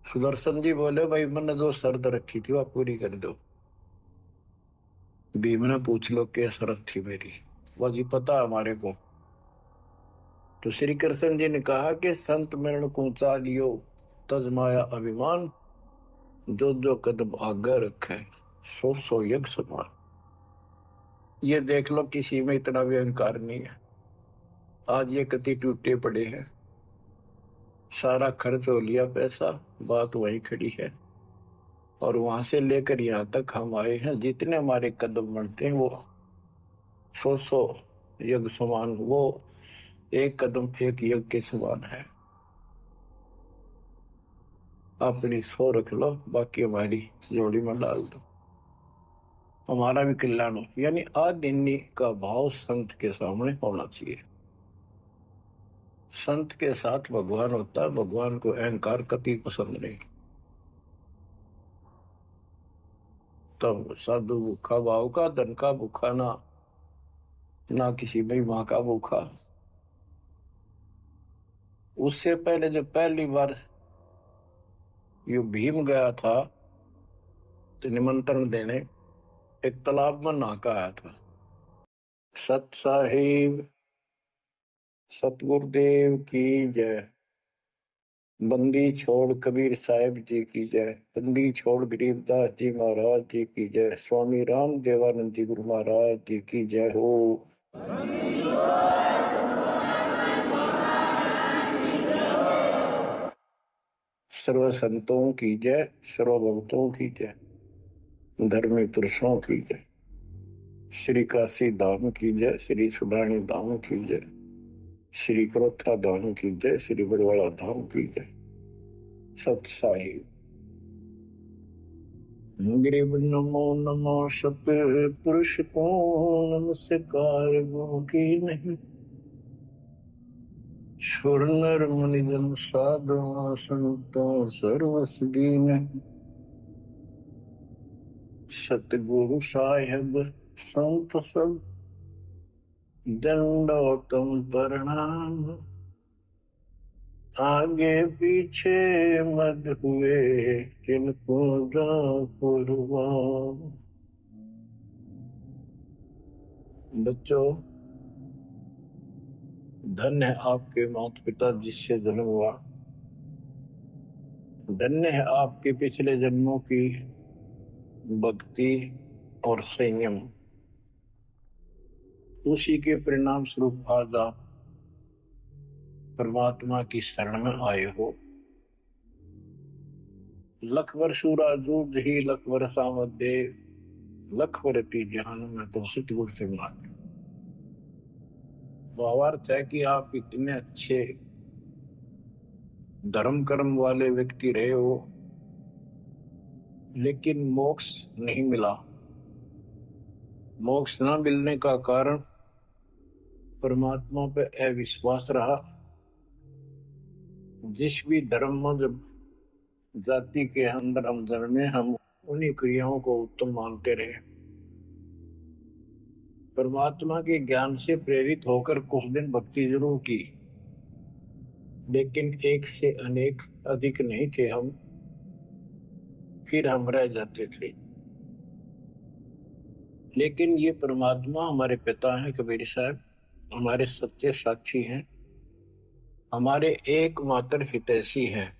सुदर्शन जी बोले, भाई मैंने जो शर्त रखी थी वह पूरी कर दो। भीम ने पूछ लो क्या शर्त थी मेरी, वह जी पता है हमारे को। तो श्री कृष्ण जी ने कहा कि संत मरण को चा लियो तजमाया अभिमान, जो जो कदम आगे रखे सो सो यज्ञ समान। ये देख लो, किसी में इतना भी अहंकार नहीं है। आज ये कति टूटे पड़े हैं, सारा खर्च हो लिया पैसा, बात वही खड़ी है। और वहां से लेकर यहाँ तक हम आए हैं, जितने हमारे कदम बढ़ते हैं वो सौ सौ यज्ञ समान, वो एक कदम एक यज्ञ के समान है। अपनी सो रख लो, बाकी हमारी जोड़ी में डाल दो, हमारा भी कल्याण हो। यानी आदिन्नी का भाव संत के सामने होना चाहिए। संत के साथ भगवान होता है, भगवान को अहंकार कभी पसंद नहीं। तब साधु भूखा भाव का, धन का भूखा ना किसी में माँ का भूखा। उससे पहले जब पहली बार ये भीम गया था तो निमंत्रण देने, एक तालाब में नहा का आया था। सत साहिब सतगुरुदेव की जय, बंदी छोड़ कबीर साहिब जी की जय, बंदी छोड़ गरीबदास जी महाराज जी की जय, स्वामी राम देवानंद जी गुरु महाराज जी की जय हो। सर्व संतों की जय, सर्व भक्तों की जय, धर्मी पुरुषों की जय, श्री काशी धाम की जय, श्री सुडानी धाम की जय, श्री क्रोथा धाम की जय, श्री बरवाड़ा धाम की जय। सत साहिब गिरिव नमो नमो सत पुरुष को नमस्कार की नहीं, सुर नर मुनि जन साधु संतों सर्वस दीन। सतगुरु साहिब संत सब दंडोतम प्रणाम, आगे पीछे मत हुए किनको कुर्बान। बच्चों, धन्य है आपके माता पिता जिससे जन्म हुआ, धन्य है आपके पिछले जन्मों की भक्ति और संयम, उसी के परिणाम स्वरूप आज आप परमात्मा की शरण में आए हो। लख वर्षूरा दूध ही लख वर्षा मध्य, लख वर्ती ज्ञान में तो सतगुरु से मांगे। भावार्थ है कि आप इतने अच्छे धर्म कर्म वाले व्यक्ति रहे हो, लेकिन मोक्ष नहीं मिला। मोक्ष न मिलने का कारण परमात्मा पे अविश्वास रहा। जिस भी धर्म में जब जाति के अंदर हम जन्मे, हम उन्हीं क्रियाओं को उत्तम मानते रहे। परमात्मा के ज्ञान से प्रेरित होकर कुछ दिन भक्ति जरूर की, लेकिन एक से अनेक अधिक नहीं थे हम, फिर हम रह जाते थे। लेकिन ये परमात्मा हमारे पिता हैं कबीर साहब, हमारे सच्चे साक्षी हैं, हमारे एकमात्र हितैषी हैं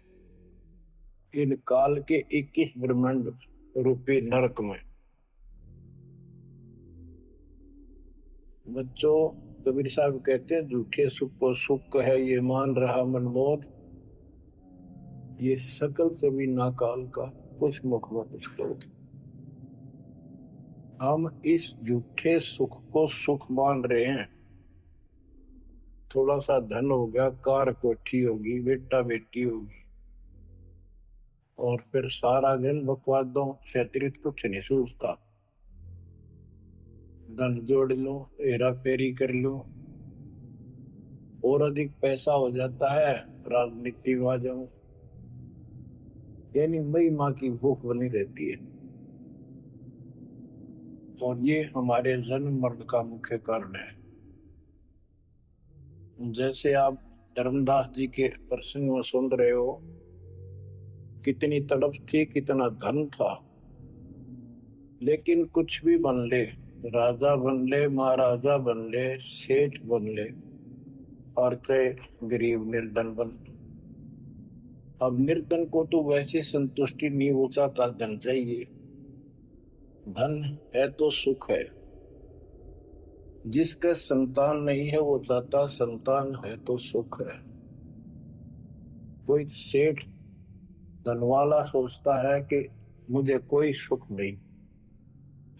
इन काल के 21 ब्रह्मांड रूपी नरक में। बच्चों, कबीर साहब कहते हैं, झूठे सुख को सुख है ये मान रहा मनमोद, ये सकल कभी ना काल का कुछ मुख में कुछ क्रोध। हम इस झूठे सुख को सुख मान रहे हैं। थोड़ा सा धन हो गया, कार कोठी होगी, बेटा बेटी होगी, और फिर सारा दिन बकवादों से अतिरिक्त कुछ नहीं सोचता। धन जोड़ लो, हेरा फेरी कर लो, और अधिक पैसा हो जाता है, राजनीति में आ जाओ, यानी मई माँ की भूख बनी रहती है। और ये हमारे जन्म मरण का मुख्य कारण है। जैसे आप धर्मदास जी के प्रसंग में सुन रहे हो, कितनी तड़प थी, कितना धन था, लेकिन कुछ भी बन ले, राजा बन ले, महाराजा बन ले, सेठ बन ले, और कई गरीब निर्धन बन, अब निर्धन को तो वैसे संतुष्टि नहीं, वो चाहता धन चाहिए। धन है तो सुख है। जिसका संतान नहीं है वो चाहता संतान है तो सुख है। कोई सेठ धनवाला सोचता है कि मुझे कोई सुख नहीं।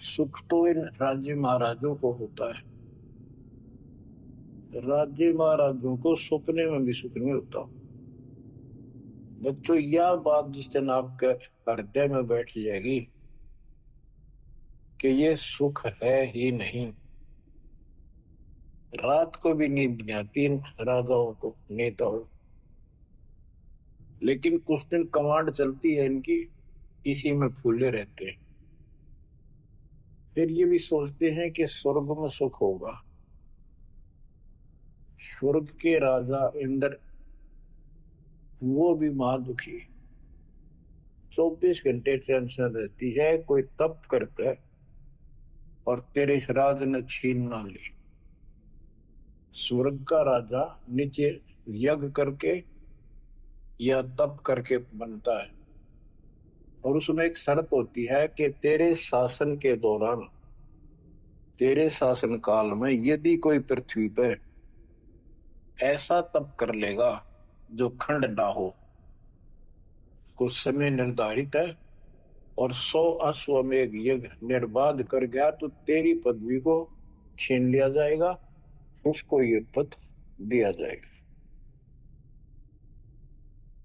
सुख तो इन राज्य महाराजों को होता है। राज्य महाराजों को सपने में भी सुख नहीं होता। बच्चों, यह बात जिस दिन आपके हृदय में बैठ जाएगी कि ये सुख है ही नहीं, रात को भी नींद नहीं आती इन राजाओं को, नेताओं। लेकिन कुछ दिन कमांड चलती है इनकी, इसी में फूले रहते हैं। फिर ये भी सोचते हैं कि स्वर्ग में सुख होगा। स्वर्ग के राजा इंद्र वो भी महादुखी, 24 घंटे टेंशन रहती है कोई तप करके और तेरे इस राज ने छीन ना ली। स्वर्ग का राजा नीचे यज्ञ करके या तप करके बनता है, और उसमें एक शर्त होती है कि तेरे शासन के दौरान, तेरे शासन काल में यदि कोई पृथ्वी पे ऐसा तप कर लेगा जो खंड ना हो, कुछ समय निर्धारित है, और 100 अश्वमेध यज्ञ निर्बाध कर गया तो तेरी पदवी को छीन लिया जाएगा, उसको ये पद दिया जाएगा।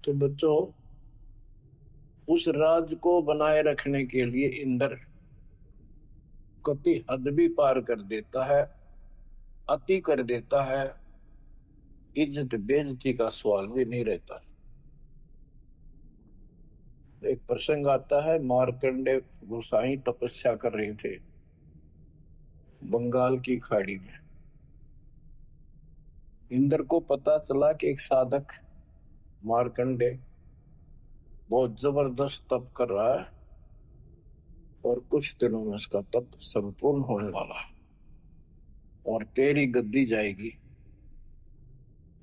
तो बच्चों, उस राज को बनाए रखने के लिए इंद्र कति हद भी पार कर देता है, अति कर देता है, इज्जत बेइज्जती का सवाल भी नहीं रहता। एक प्रसंग आता है, मार्कंडे गोसाई तपस्या कर रहे थे बंगाल की खाड़ी में। इंद्र को पता चला कि एक साधक मार्कंडे बहुत जबरदस्त तप कर रहा है और कुछ दिनों में उसका तप संपूर्ण होने वाला है और तेरी गद्दी जाएगी।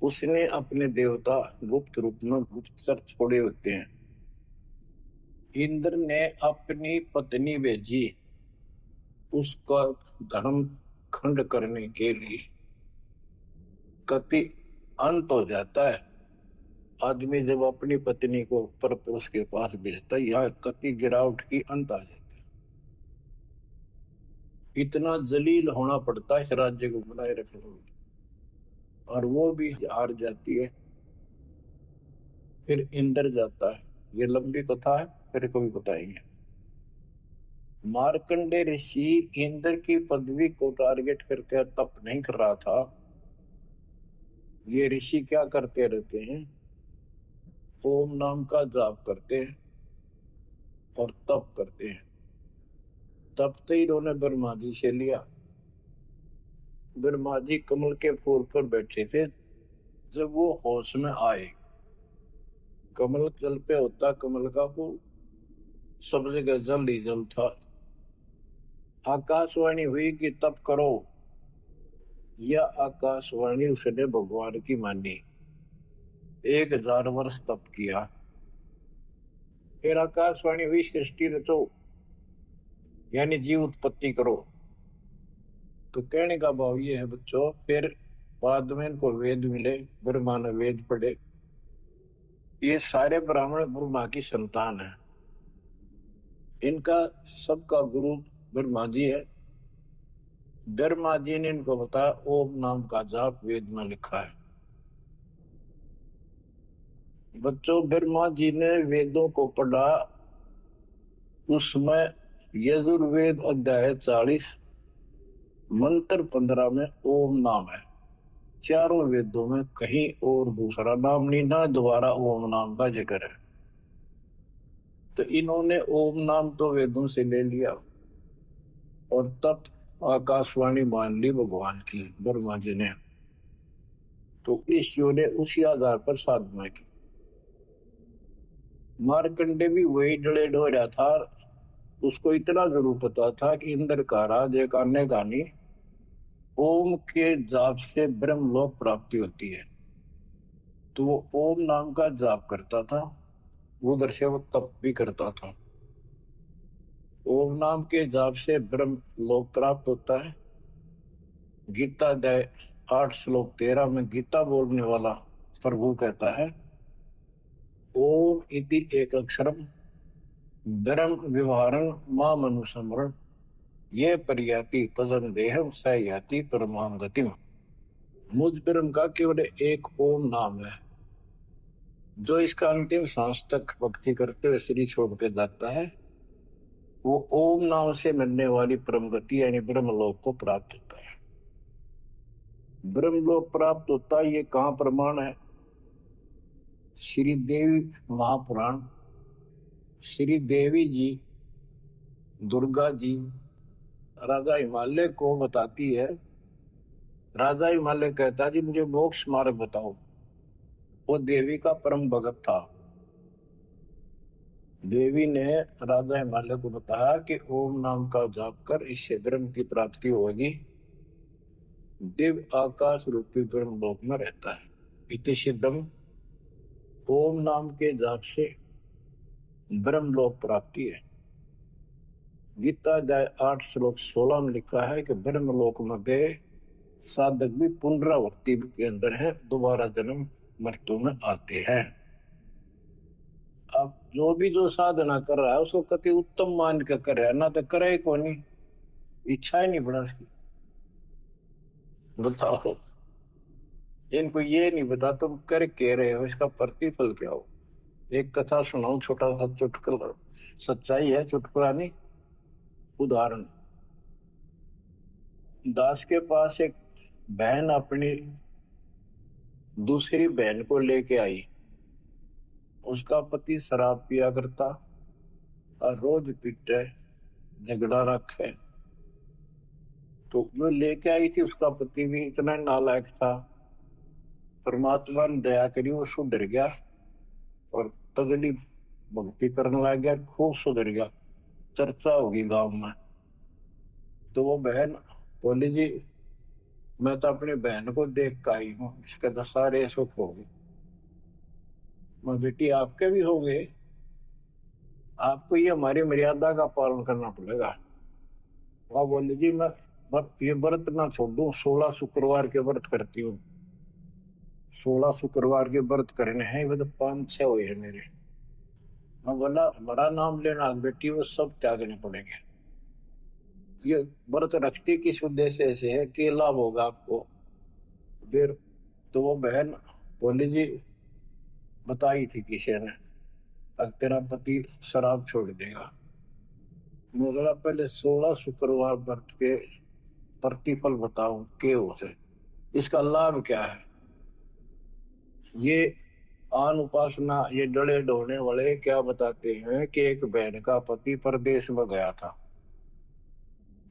उसने अपने देवता गुप्त रूप में गुप्तचर छोड़े होते हैं। इंद्र ने अपनी पत्नी भेजी उसका धर्म खंड करने के लिए। कति अंत हो जाता है आदमी जब अपनी पत्नी को परपुरुष के पास भेजता है, यह कति गिरावट की अंत आ जाता है। इतना जलील होना पड़ता है इस राज्य को बनाए रखने में, और वो भी हार जाती है। फिर इंद्र जाता है। ये लंबी कथा है, फिर कभी बताएंगे। मार्कंडे ऋषि इंद्र की पदवी को टारगेट करके तप नहीं कर रहा था। ये ऋषि क्या करते रहते हैं, ओम नाम का जाप करते हैं और तप करते हैं। तब तो इन्होंने ब्रह्मा जी से लिया। ब्रह्मा जी कमल के फूल पर बैठे थे। जब वो होश में आए, कमल जल पे होता, कमल का फूल सब जगह जल ही जल था। आकाशवाणी हुई कि तप करो। यह आकाशवाणी उसने भगवान की मानी। 1000 वर्ष तप किया। फिर आकाशवाणी हुई सृष्टि रचो, यानी जीव उत्पत्ति करो। तो कहने का भाव ये है बच्चों, फिर बाद में इनको वेद मिले, ब्रह्मा ने वेद पढ़े। ये सारे ब्राह्मण ब्रह्मा की संतान है। इनका सबका गुरु ब्रह्मा जी है। ब्रह्मा जी ने इनको बताया ओम नाम का जाप वेद में लिखा है। बच्चों, ब्रह्मा जी ने वेदों को पढ़ा। उसमें यजुर्वेद अध्याय 40 मंत्र 15 में ओम नाम है। चारों वेदों में कहीं और दूसरा नाम नहीं, ना दोबारा ओम नाम का जिक्र है। तो इन्होंने ओम नाम तो वेदों से ले लिया और तब आकाशवाणी मान ली भगवान की ब्रह्मा जी ने। तो ऋषियों ने उसी आधार पर साधना की। मार्कंडे भी वही डले ढो रहा था। उसको इतना जरूर पता था कि इंद्र का राज एक अन्य गानी ओम के जाप से ब्रह्मलोक प्राप्ति होती है। तो वो ओम नाम का जाप करता था उधर से वो तप भी करता था। ओम नाम के जाप से ब्रह्म लोक प्राप्त होता है। गीता अध्याय 8 श्लोक 13 में गीता बोलने वाला प्रभु कहता है, ओम इति एक अक्षरम ब्रह्म व्यवहारं माम अनुसमरण ये परियाति पदम देहम स याति परमाम गतिम। मुझ ब्रह्म का केवल एक ओम नाम है, जो इसका अंतिम सांस तक भक्ति करते हुए शरीर छोड़ के जाता है, वो ओम नाम से मिलने वाली परम गति यानी ब्रह्मलोक को प्राप्त होता है। ब्रह्मलोक प्राप्त होता है, ये कहाँ प्रमाण है? श्री देवी महापुराण, श्री देवी जी दुर्गा जी राजा हिमालय को बताती है। राजा हिमालय कहता जी मुझे मोक्ष मार्ग बताओ। वो देवी का परम भगत था। देवी ने राजा हिमालय को बताया कि ओम नाम का जाप कर इससे ब्रह्म की प्राप्ति होगी। दिव्य आकाश रूपी ब्रह्म लोक में रहता है। इति सिद्धम, ओम नाम के जाप से ब्रह्म लोक प्राप्ति है। गीता अध्याय 8 श्लोक 16 में लिखा है कि ब्रह्म लोक में गए साधक भी पुनरावृत्ति के अंदर है, दोबारा जन्म मृत्यु में आते हैं। अब जो साधना कर रहा है उसको कति उत्तम मान के करे, ना तो करे को नहीं, इच्छा ही नहीं बना उसकी। बताओ, इनको ये नहीं बता तुम कर के रहे हो, इसका प्रतिफल क्या हो। एक कथा सुनाऊं, छोटा सा चुटकुला, सच्चाई है, चुटकुला नहीं, उदाहरण। दास के पास एक बहन अपनी दूसरी बहन को लेके आई। उसका पति शराब पिया करता और रोज पीटे, झगड़ा रखे। तो जो लेके आई थी उसका पति भी इतना नालायक था, परमात्मा ने दया करी, वो सुधर गया और तगड़ी भक्ति करने लग गया, खूब सुधर गया, चर्चा होगी गांव में। तो वो बहन बोली जी मैं तो अपनी बहन को देख कर आई हूँ, इसके तो सारे सुख हो गए। मैं बेटी आपके भी हो गए, आपको ये हमारी मर्यादा का पालन करना पड़ेगा। वह बोली जी मैं ये व्रत ना छोड़ दूं, 16 शुक्रवार के व्रत करती हूँ। 16 शुक्रवार के व्रत करने हैं, वो तो 5-6 हुए हैं मेरे। मैं बोला बड़ा नाम लेना बेटी, वो सब त्यागने पड़ेंगे। ये व्रत रखती किस उद्देश्य से है कि लाभ होगा आपको। फिर तो वो बहन बोली जी बताई थी किसी ने, अब तेरा पति शराब छोड़ देगा। बोला पहले 16 शुक्रवार व्रत के प्रतिफल बताओ के उसे, इसका लाभ क्या है। ये आन उपासना, ये डले ढोने वाले क्या बताते हैं कि एक बहन का पति परदेश में गया था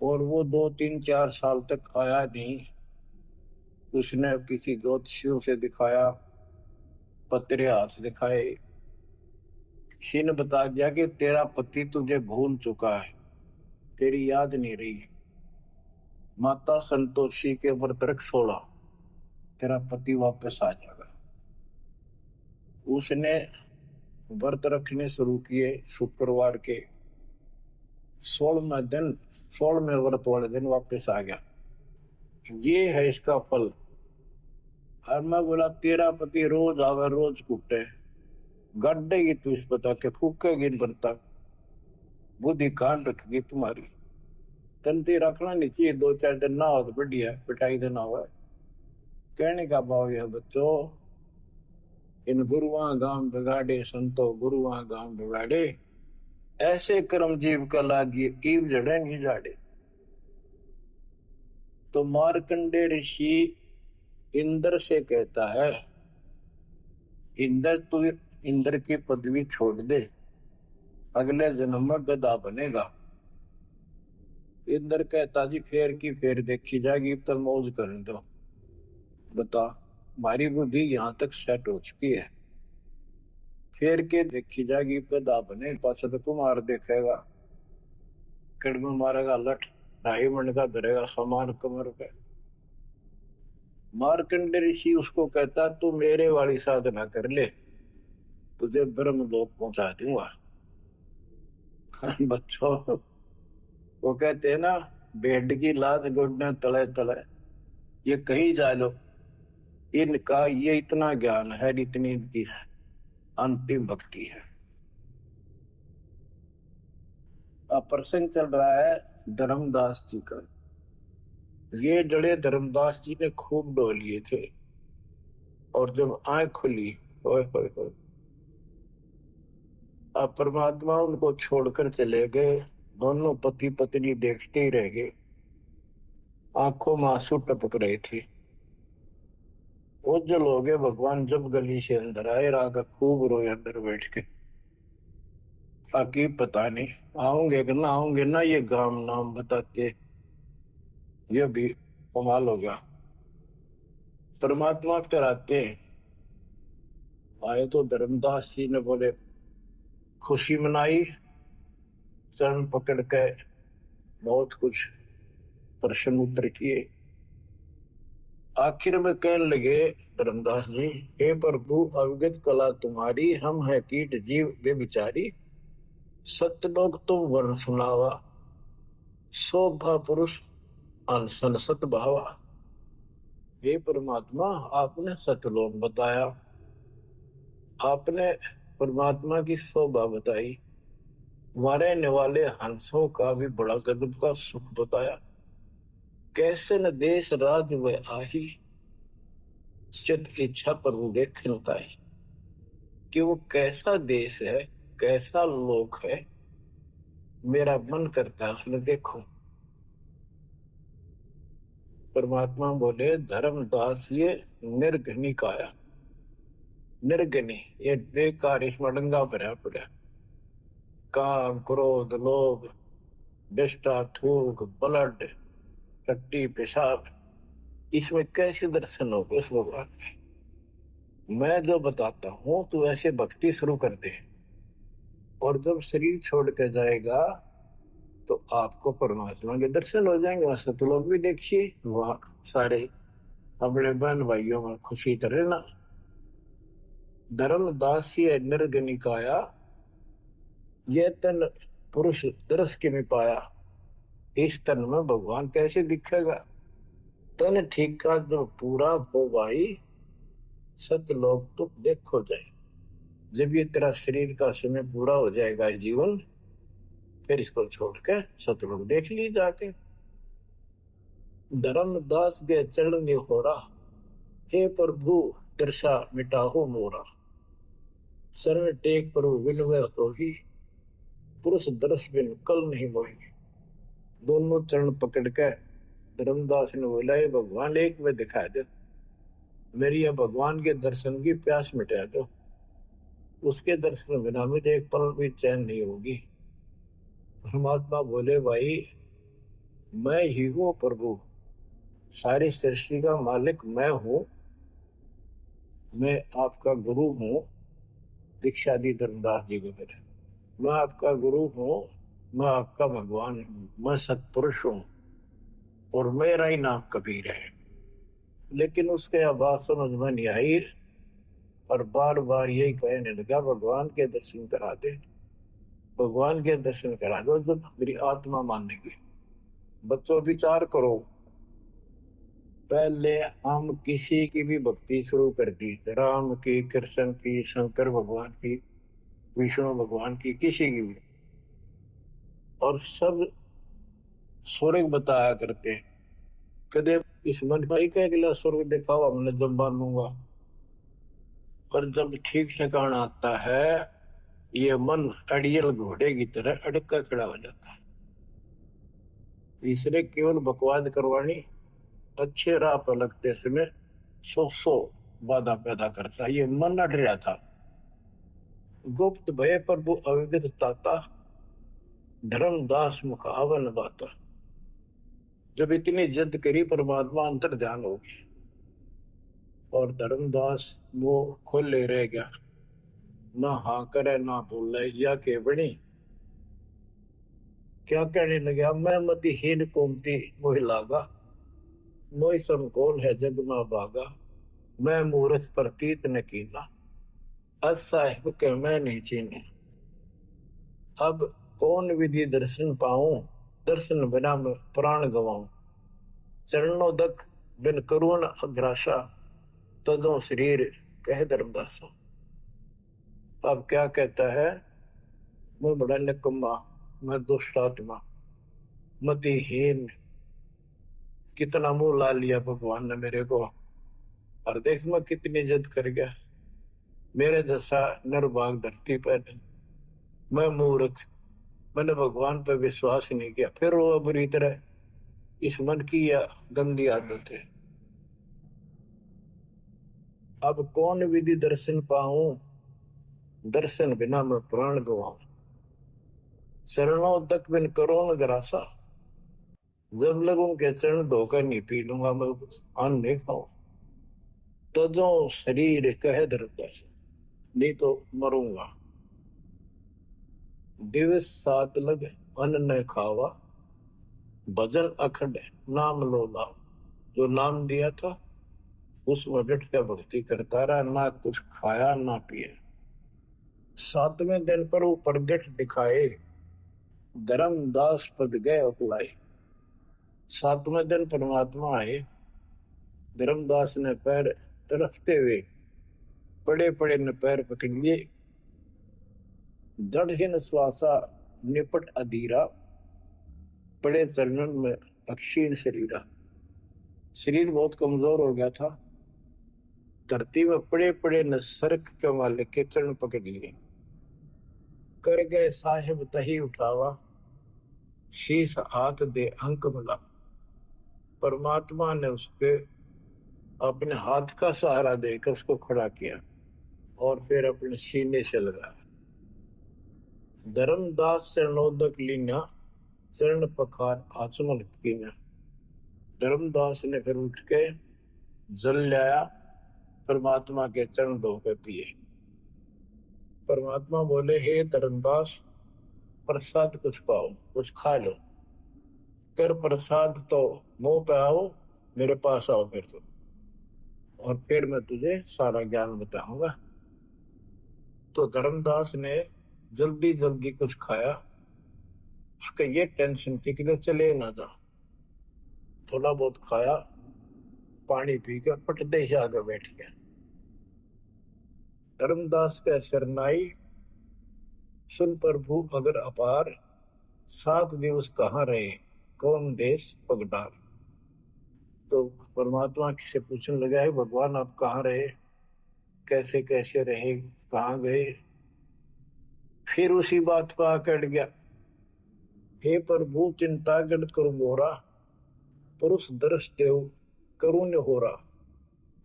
और वो 2-3-4 साल तक आया नहीं। उसने किसी ज्योतिषियों से दिखाया, पत्रे हाथ दिखाए, किसी ने बता दिया कि तेरा पति तुझे भूल चुका है, तेरी याद नहीं रही। माता संतोषी के व्रत रख 16, तेरा पति वापस आ जाएगा। उसने व्रत रखने शुरू किए। शुक्रवार के 16वें दिन, 16वें व्रत वाले दिन वापस आ गया। ये है इसका फल। और मैं बोला तेरा पति रोज आवे रोज कूटे, गड्ढेगी तू इस बता के, फूकेगी बरता, बुद्धि कान रखेगी तुम्हारी। तंती रखना नहीं चाहिए, 2-4 दिन ना हो तो बढ़िया, पिटाई देना हुआ। कहने का भाव यह बच्चों, इन गुरुआ गांव बिगाड़े संतो गुरुआ गांव बिगाड़े, ऐसे कर्म जीव का लागिए ईव जड़े नहीं जाड़े। तो मार्कंडे ऋषि इंद्र से कहता है, इंद्र तू इंद्र की पदवी छोड़ दे, अगले जन्म में गधा बनेगा। इंद्र कहता जी फेर की फेर देखी जाएगी, तब मौज करने दो। बता, हमारी बुद्धि यहाँ तक सेट हो चुकी है, फेर के देखी जाएगी, गधा बने, पाछा तो कुमार देखेगा, कड़म मारेगा लठ, 2.5 मन का धरेगा समान कमर पे। मार्कंडे ऋषि उसको कहता तू मेरे वाली साधना कर ले, तुझे ब्रह्म लोक पहुंचा दूंगा। बच्चों, वो कहते हैं ना, भेड़ की लात घुटने तले तले, ये कहीं जा लो, इनका ये इतना ज्ञान है, इतनी इनकी अंतिम भक्ति है। अब प्रसंग चल रहा है धर्मदास जी का। ये जड़े धर्मदास जी ने खूब डो लिए थे, और जब आंख खुली, होए होए होए, अब परमात्मा उनको छोड़कर चले गए। दोनों पति पत्नी देखते ही रह गए, आंखों में आंसू टपक रहे थे। ओझल हो गए भगवान जब गली से अंदर आए, रागा खूब रोए अंदर बैठ के। बाकी पता नहीं आओगे कि ना आओगे ना, ये गांव नाम बताते, ये भी कमाल हो गया। परमात्मा कराते आए तो धर्मदास जी ने बोले खुशी मनाई, चरण पकड़ के बहुत कुछ प्रश्न उत्तर किए। आखिर में कहने लगे धर्मदास जी, हे प्रभु अवगत कला तुम्हारी, हम है कीट जीव बेविचारी, सत्यलोक तुम वर्ण सुनावा, शोभा पुरुष अनसन सत भावा। हे परमात्मा, आपने सत्यलोक बताया, आपने परमात्मा की शोभा बताई, मारने वाले हंसों का भी बड़ा गजब का सुख बताया। कैसे न देश राज व आही, चित इच्छा प्रभु देखन ताई। कि वो कैसा देश है, कैसा लोक है, मेरा मन करता है उसने देखो। परमात्मा बोले धर्मदास, ये निर्घनी काया, निर्घनी ये बेकार, इसमें डंगा भरा पड़ा, काम क्रोध लोभ विष्टा थूक ब्लड टट्टी पेशाब, इसमें कैसे दर्शन हो उस भगवान के। मैं जो बताता हूं तू ऐसे भक्ति शुरू कर दे, और जब शरीर छोड़ के जाएगा तो आपको परमात्मा के दर्शन हो जाएंगे। वहां सतलोक भी देखिए, वहां सारे अपने बहन भाइयों में खुशी करे ना। धर्मदास ये निर्गनिकाया, ये तन पुरुष दरस के में पाया, इस तन में भगवान कैसे दिखेगा। तन ठीक का जो पूरा हो भाई, सतलोक तो देखो जाए। जब ये तेरा शरीर का समय पूरा हो जाएगा जीवन, फिर इसको छोड़ के सतलोक देख ली जाके। धर्मदास के चरण हो रहा, हे प्रभु तिरसा मिटाहो मोरा, शरण टेक प्रभु विनवे तो ही, पुरुष दरस बिन कल नहीं मोही। दोनों चरण पकड़ के धर्मदास ने बोला, ये भगवान एक में दिखा दो, मेरी यह भगवान के दर्शन की प्यास मिटा दो, उसके दर्शन बिना मुझे एक पल भी चैन नहीं होगी। परमात्मा बोले, भाई मैं ही हूं प्रभु, सारी सृष्टि का मालिक मैं हूं, मैं आपका गुरु हूं। दीक्षा दी धर्मदास जी को मेरे, मैं आपका गुरु हूं, मैं आपका भगवान हूं, मैं सत्पुरुष हूं, और मेरा ही नाम कबीर है। लेकिन उसके आवाज समझ में नहीं आई, और बार बार यही कहने लगा, भगवान के दर्शन करा दे, भगवान के दर्शन करा दो, जब मेरी आत्मा मानेगी। बच्चों विचार करो, पहले हम किसी की भी भक्ति शुरू कर दी, राम की, कृष्ण की, शंकर भगवान की, विष्णु भगवान की, किसी की भी, और सब स्वर्ग बताया करते। कदे इस मन भाई कह गया स्वर्ग दिखाओ, हमने जब मानूंगा। पर जब ठीक ठिकाना आता है, ये मन अड़ियल घोड़े की तरह अड़का खड़ा हो जाता है। तीसरे केवल बकवाद करवानी, अच्छे राह पर लगते समय सौ बाधा पैदा करता। ये मन अड़ रहा था। गुप्त भय प्रभु अविगत ताता, धर्मदास मुख आवन बाता। जब इतनी जिद करी, परमात्मा अंतर ध्यान हो गई, और धर्मदास वो खोले रह गया, ना हाँ करे ना बोले, या के बनी क्या कहने लगा, मैं मतिहीन कुमती मोह लागा, मोह समकोल है जग में बागा, मैं मूर्ख प्रतीत न कीना। अस साहिब के मैं नहीं चीने। अब कौन विधि दर्शन पाऊं, दर्शन बिना मैं प्राण गवाऊं। चरणोदक बिन करुण अग्रासा, तदों शरीर कह धर्मदासा। अब क्या कहता है, मैं बड़ा निकम्मा, मैं दुष्ट आत्मा, मतिहीन, कितना मुंह ला लिया भगवान ने मेरे को। और देख मैं कितनी जिद कर गया, मेरे जैसा निर्भाग धरती पर नहीं। मैं मूर्ख, मैंने भगवान पर विश्वास ही नहीं किया। फिर वो बुरी तरह इस मन की या गंदी आदत है। अब कौन विधि दर्शन पाऊं, दर्शन बिना मैं प्राण गवाऊं। चरणों तक बिन करोन ग्रासा, जब लगूं के चरण धोकर नहीं पी लूंगा मैं, अन्न नहीं खाऊं। तजो शरीर कह धरता, नहीं तो मरूंगा। दिवस सात लग अन्न न खावा, भजन अखंड नाम लो लाओ। जो नाम दिया था उसमें डट के भक्ति करता रहा, ना कुछ खाया ना पिया। सातवें दिन पर वो प्रगट दिखाए, धर्मदास पद गए अपलाए। सातवें दिन परमात्मा आए, धर्मदास ने पैर तड़पते हुए पड़े पड़े ने पैर पकड़ लिए। दृढ़ श्वासा निपट अधीरा, पड़े चरणन में अक्षीण शरीरा। शरीर बहुत कमजोर हो गया था, धरती में पड़े पड़े न सरक के वाले के चरण पकड़ लिए। कर गए साहिब तही उठावा, शीश हाथ दे अंक मिला। परमात्मा ने उसके अपने हाथ का सहारा देकर उसको खड़ा किया और फिर अपने सीने से लगाया। धर्मदास चरणोदक लीना, चरण पखार आचमन कीना। धर्मदास ने फिर उठ के जल लाया, परमात्मा के चरण धोकर पिए। परमात्मा बोले, हे धर्मदास, प्रसाद कुछ पाओ, कुछ खा लो। कर प्रसाद तो मुंह पे आओ, मेरे पास आओ फिर तो, और फिर मैं तुझे सारा ज्ञान बताऊंगा। तो धर्मदास ने जल्दी जल्दी कुछ खाया। उसका ये टेंशन थी कि चले ना जा। थोड़ा बहुत खाया, पानी पी कर पटदे से आगे बैठ गया। धर्मदास का शरनाई सुन प्रभु अगर अपार, 7 दिवस कहाँ रहे, कौन देश पगडार। तो परमात्मा से पूछने लगा है, भगवान आप कहाँ रहे, कैसे कैसे रहे, कहाँ गए। फिर उसी बात पर आकर गया, हे प्रभु चिंता गढ़ कर मोरा, पुरुष दर्श देव करुण हो रहा।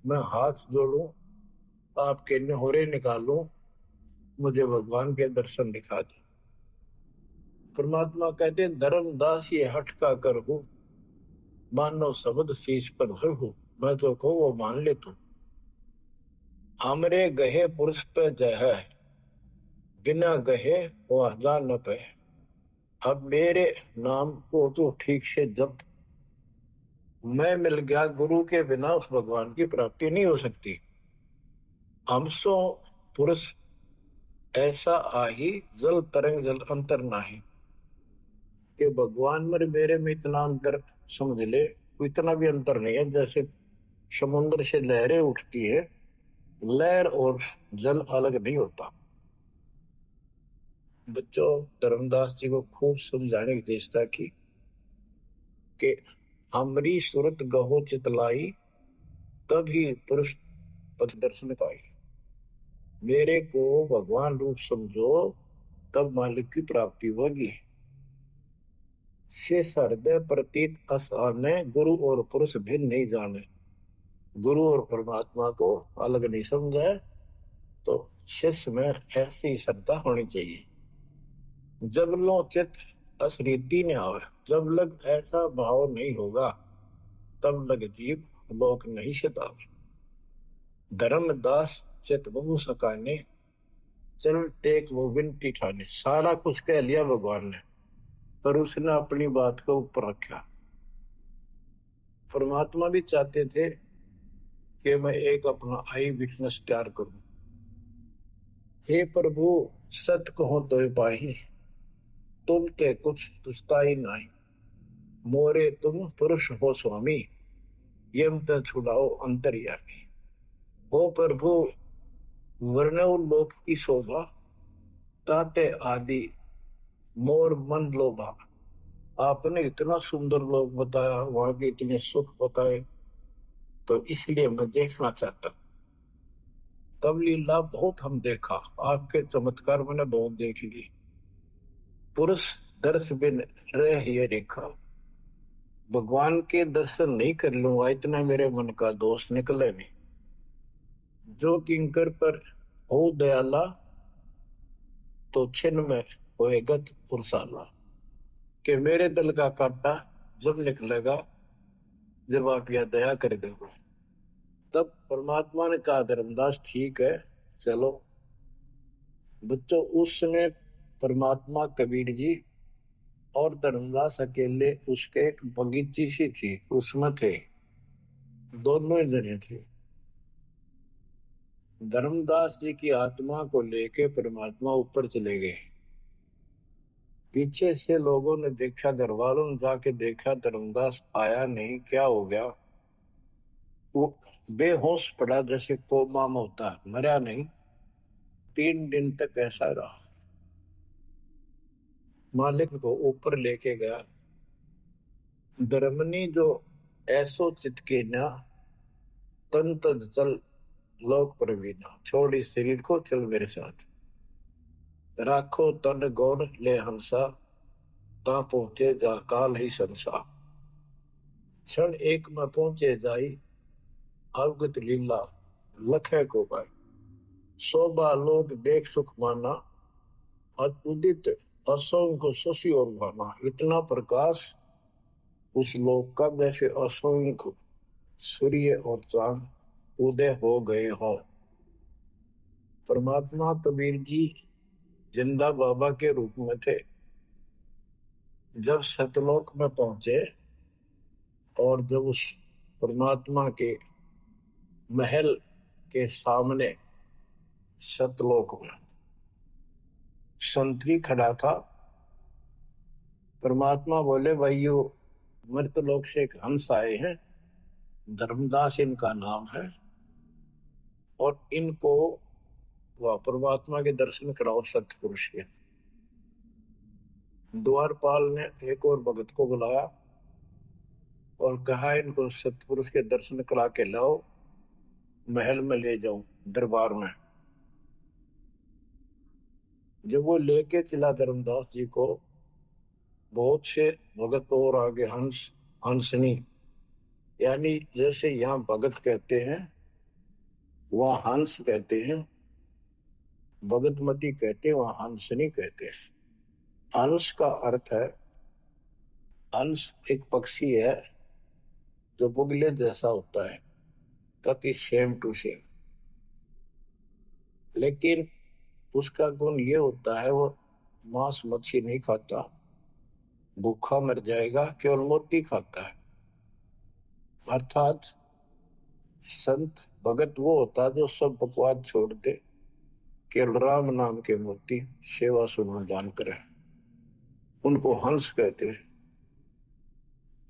मैं हाथ जोड़ू, आपके निहोरे निकालूं, मुझे भगवान के दर्शन दिखा दे। परमात्मा कहते धर्मदास ये हट का कर हो, मानो शब्द शीश पर धर हो। मैं तो कहूँ वो मान ले तू। हमरे गहे पुरुष पे जय है, बिना गहे वो हजार न पे। अब मेरे नाम को तो ठीक से जप, मैं मिल गया गुरु के बिना उस भगवान की प्राप्ति नहीं हो सकती। हमसो पुरुष ऐसा आही, जल तरंग जल अंतर नाही। कि भगवान मेरे में इतना अंतर समझ ले, इतना भी अंतर नहीं है। जैसे समुद्र से लहरें उठती है, लहर और जल अलग नहीं होता। बच्चों, धर्मदास जी को खूब समझाने की चेष्टा की कि हमरी सूरत गहो चितलाई, तभी पुरुष पथ दर्शन पाई। मेरे को भगवान रूप समझो, तब मालिक की प्राप्ति होगी। से हृदय प्रतीत अस आने, गुरु और पुरुष भिन्न नहीं जाने। गुरु और परमात्मा को अलग नहीं समझा, तो शिष्य में ऐसी श्रद्धा होनी चाहिए। जब लो चित असरीति ने आवे, जब लग ऐसा भाव नहीं होगा, तब लग जीव लोक नहीं सतावे। धर्मदास चित बहु सकाने, चरण टेक वो विनती ठाने। सारा कुछ कह लिया भगवान ने, पर उसने अपनी बात को ऊपर रखा। परमात्मा भी चाहते थे कि मैं एक अपना आई विटनेस तैयार करूं, हे प्रभु सत कहो तो पाही, तुम ते कुछ तुस्ताई नहीं, मोरे तुम पुरुष हो स्वामी, यम ते छुड़ाओ अंतर्यामी। ओ प्रभु वर्णव लोक की शोभा, ताते आदि मोर मन लोभा। आपने इतना सुंदर लोक बताया, वहां के इतने सुख बताए, तो इसलिए मैं देखना चाहता। तब लीला बहुत हम देखा, आपके चमत्कार मैंने बहुत देख ली। पुरुष दर्श बिन रह ये रेखा, भगवान के दर्शन नहीं कर लूंगा इतना मेरे मन का दोष निकले नहीं। जो किंकर पर हो दयाला, तो छिन में होएगा पुरसाला। कि मेरे दिल का कांटा जब निकलेगा, जब आप यह दया कर दोगे। तब परमात्मा ने कहा धर्मदास ठीक है चलो। बच्चों उस समय परमात्मा कबीर जी और धर्मदास अकेले, उसके एक बगीची सी थी उसमें थे, दोनों ही जने थे। धर्मदास जी की आत्मा को लेके परमात्मा ऊपर चले गए। पीछे से लोगों ने देखा, घर वालों ने जाके देखा धर्मदास आया नहीं, क्या हो गया। वो बेहोश पड़ा जैसे कोमा में होता है, मरा नहीं। 3 दिन तक ऐसा रहा। मालिक को ऊपर लेके गया। धर्मनी जो ऐसो चितके ना, तन तन चल लोक प्रवीणा, छोड़ इस शरीर को चल मेरे साथ। राखो तन गौण ले हंसा, ता पहुंचे जा काल ही संसा। क्षण एक में पहुंचे जाई, अवगत लीला लखे को पाए। शोभा लोग देख सुख माना, और उदित असंख्य शशि और भाना। इतना प्रकाश उस लोक का जैसे असंख्य सूर्य और चांद उदय हो गए हो। परमात्मा कबीर जी जिंदा बाबा के रूप में थे। जब सतलोक में पहुंचे और जब उस परमात्मा के महल के सामने सतलोक में संतरी खड़ा था, परमात्मा बोले भाइयों मृतलोक से एक हंस आए हैं, धर्मदास इनका नाम है, और इनको वह परमात्मा के दर्शन कराओ सतपुरुष के। द्वारपाल ने एक और भगत को बुलाया और कहा इनको सतपुरुष के दर्शन करा के लाओ, महल में ले जाओ दरबार में। जब वो लेके चला धर्मदास जी को, बहुत से भगत और आगे हंसनी, यानी जैसे यहाँ भगत कहते हैं वहां हंस कहते हैं, भगतमती कहते हैं वहां हंसनी कहते हैं। हंस का अर्थ है, हंस एक पक्षी है जो बुगले जैसा होता है, कति सेम टू सेम। लेकिन उसका गुण ये होता है वो मांस मच्छी नहीं खाता, भूखा मर जाएगा, केवल मोती खाता है। अर्थात संत भगत वो होता है जो सब बकवाद छोड़ दे, केवल राम नाम के मोती सेवा सुमन दान करे, उनको हंस कहते हैं।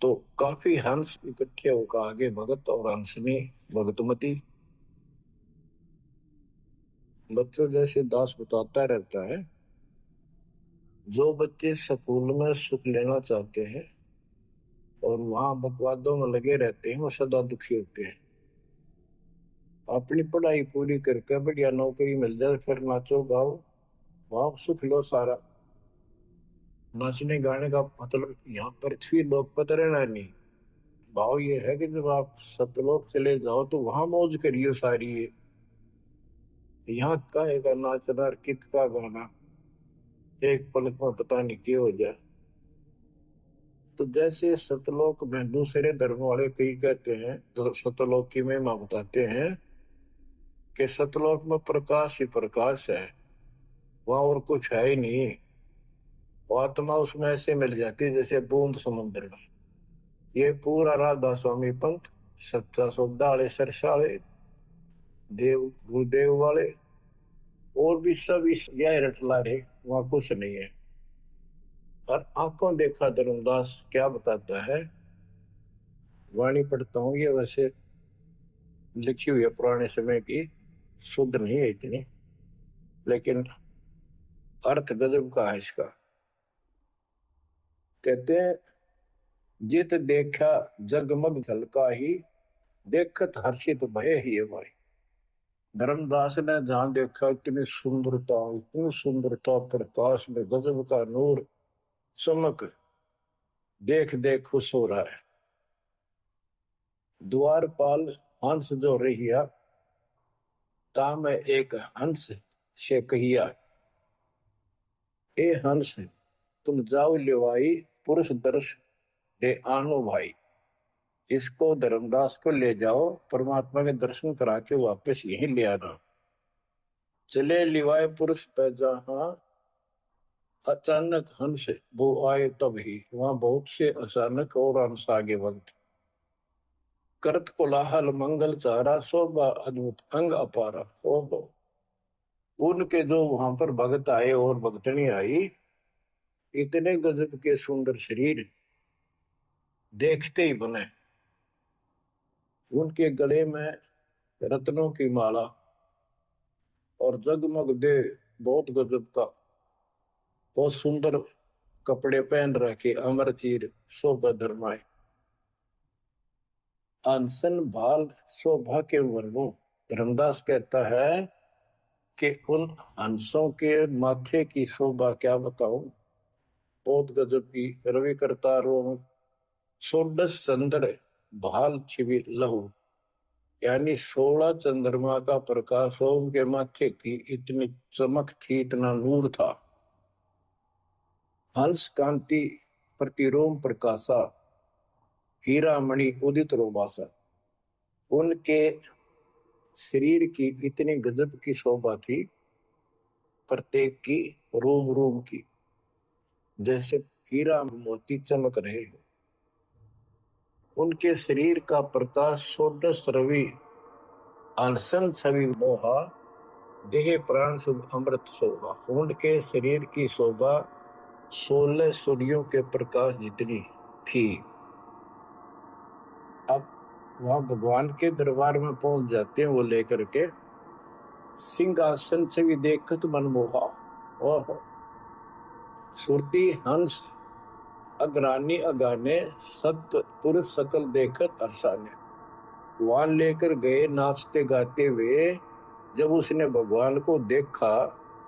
तो काफी हंस इकट्ठे होकर आगे भगत और हंसनी भगतमती। बच्चों जैसे दास बताता रहता है, जो बच्चे स्कूल में सुख लेना चाहते हैं और वहां बकवादों में लगे रहते हैं, वो सदा दुखी होते हैं। अपनी पढ़ाई पूरी करके बढ़िया नौकरी मिल जाए, फिर नाचो गाओ, वहां सुख लो सारा। नाचने गाने का मतलब यहाँ पृथ्वी लोक पर रहना नहीं। भाव ये है कि जब आप सतलोक चले जाओ तो वहां मौज करियो सारी। यहाँ का एक नाचना कित का गाना, एक पलक में पता नहीं क्या हो जाए। तो जैसे सतलोक में दूसरे धर्म वाले कई कहते हैं, तो सतलोक की महिमा बताते हैं कि सतलोक में प्रकाश ही प्रकाश है, वहां और कुछ है ही नहीं। आत्मा उसमें ऐसे मिल जाती है जैसे बूंद समुद्र में। ये पूरा राधा स्वामी पंथ, सच्चा सौदा वाले, सरसा वाले, देव गुरुदेव वाले, और भी सब इस यह रटला रहे, वहां कुछ नहीं है। और आंखों देखा धर्मदास क्या बताता है, वाणी पढ़ता हूं, ये वैसे लिखी हुई है पुराने समय की, शुद्ध नहीं है इतनी, लेकिन अर्थ गजब का है इसका। कहते हैं, जित देखा जगमग झलका ही, देखत हर्षित भय ही भाई। धर्मदास ने जहां देखा इतनी सुंदरता प्रकाश में गजब का नूर चमक, देख देख खुश हो रहा है। द्वारपाल हंस जो रहिया, ताम एक हंस से कहिया, ए हंस तुम जाओ लेवाई, पुरुष दर्श दे आनो भाई। इसको धर्मदास को ले जाओ, परमात्मा के दर्शन करा के वापस यहीं ले आना। चले लिवाए पुरुष पे जहां, अचानक हंस वो आए तब ही, वहां बहुत से अचानक और हंस आगे बढ़ते। करत कोलाहल मंगल चारा, शोभा अद्भुत अंग अपारा। ओहो, उनके जो वहां पर भगत आए और भगतनी आई, इतने गजब के सुंदर शरीर देखते ही बने। उनके गले में रत्नों की माला और जगमग दे, बहुत गजब का, बहुत सुंदर कपड़े पहन रखे, अमर चीर शोभा धर्माए। अनसन भाल शोभा के वर्णों, धर्मदास कहता है कि उन हंसों के माथे की शोभा क्या बताऊं, बहुत गजब की। रवि करतारों षोडश चंद्र भाल छिवि लहू, यानी 16 चंद्रमा का प्रकाश हो उनके माथे की, इतनी चमक थी, इतना नूर था। हंस कांति प्रतिरोम प्रकाशा, हीरा मणि उदित रोमासा। उनके शरीर की इतनी गजब की शोभा थी, प्रत्येक की रोम रोम की जैसे हीरा मोती चमक रहे हो। उनके शरीर का प्रकाश षोडश रवि, अनशन छवि मोहा, देह प्राण शुभ अमृत शोभा। उनके शरीर की शोभा 16 सूर्यों के प्रकाश जितनी थी। अब वहां भगवान के दरबार में पहुंच जाते हैं वो लेकर के, सिंहासन छवि देखत मनमोहा। ओहो, सुरती हंस अग्रानी अगाने, सत्य पुरुष सकल देखत हर्षाने। वहां लेकर गए नाचते गाते हुए। जब उसने भगवान को देखा,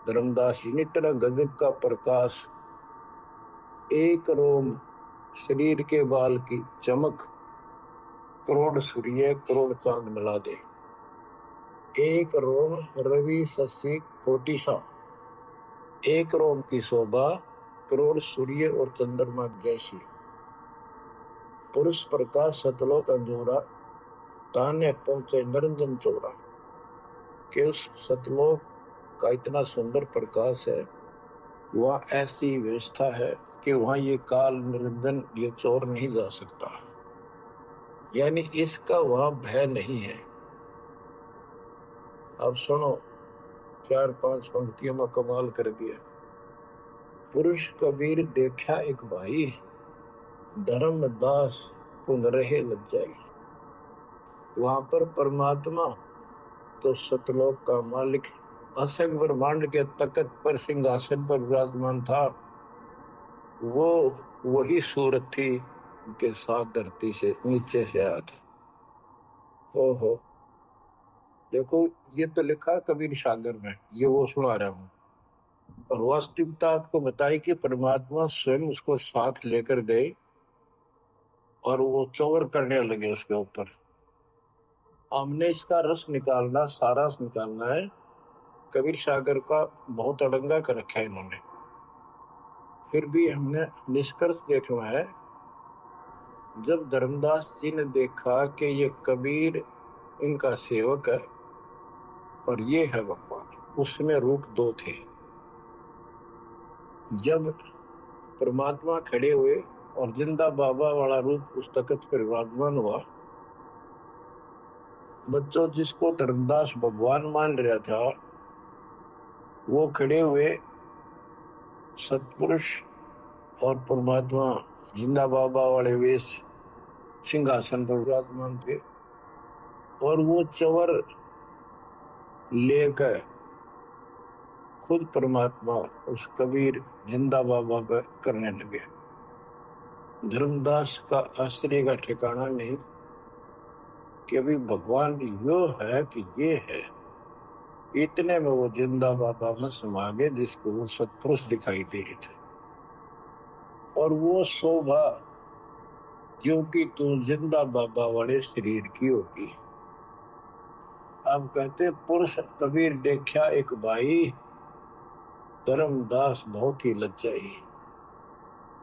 धर्मदास जी ने, तरह गजब का प्रकाश, एक रोम शरीर के बाल की चमक, करोड़ सूर्य करोड़ चांद मिला दे। एक रोम रवि शशि कोटि सा, एक रोम की शोभा करोड़ सूर्य और चंद्रमा जैसी। पुरुष प्रकाश सतलोक अंजोरा, ताने पहुंचे निरंजन चोरा। कि उस सतलोक का इतना सुंदर प्रकाश है, वहां ऐसी व्यवस्था है कि वहां ये काल निरंजन, ये चोर नहीं जा सकता, यानी इसका वहां भय नहीं है। अब सुनो, 4-5 पंक्तियों में कमाल कर दिया। पुरुष कबीर देखा एक भाई, धर्मदास पुन रहे लग जाई। वहां पर परमात्मा तो सतलोक का मालिक असंग ब्रह्मांड के तख्त पर सिंहासन पर विराजमान था, वो वही सूरत थी के साथ धरती से नीचे से आया था। ओहो, देखो ये तो लिखा कबीर सागर में, ये वो सुना रहा हूं। और वास्तविकता आपको बताई कि परमात्मा स्वयं उसको साथ लेकर गए और वो चौवर करने लगे उसके ऊपर। हमने इसका रस निकालना, सारा रस निकालना है। कबीर सागर का बहुत अड़ंगा कर रखा है इन्होंने, फिर भी हमने निष्कर्ष देखना है। जब धर्मदास जी ने देखा कि ये कबीर इनका सेवक है और ये है भगवान, उसमें रूप दो थे। जब परमात्मा खड़े हुए और जिंदा बाबा वाला रूप उस तख्त पर विराजमान हुआ, बच्चों जिसको धर्मदास भगवान मान रहा था, वो खड़े हुए सतपुरुष और परमात्मा जिंदा बाबा वाले वेश सिंहासन पर विराजमान थे, और वो चवर लेकर खुद परमात्मा उस कबीर जिंदा बाबा पर करने लगे। धर्मदास का आश्चर्य का ठिकाना नहीं कि अभी भगवान यो है कि ये है। इतने में वो जिंदा बाबा में समा गए, जिसको वो सतपुरुष दिखाई दे रहे थे। और वो शोभा जो कि तू जिंदा बाबा वाले शरीर की होगी। अब कहते पुरुष कबीर देखा एक भाई, धर्मदास बहुत ही लज्जाई।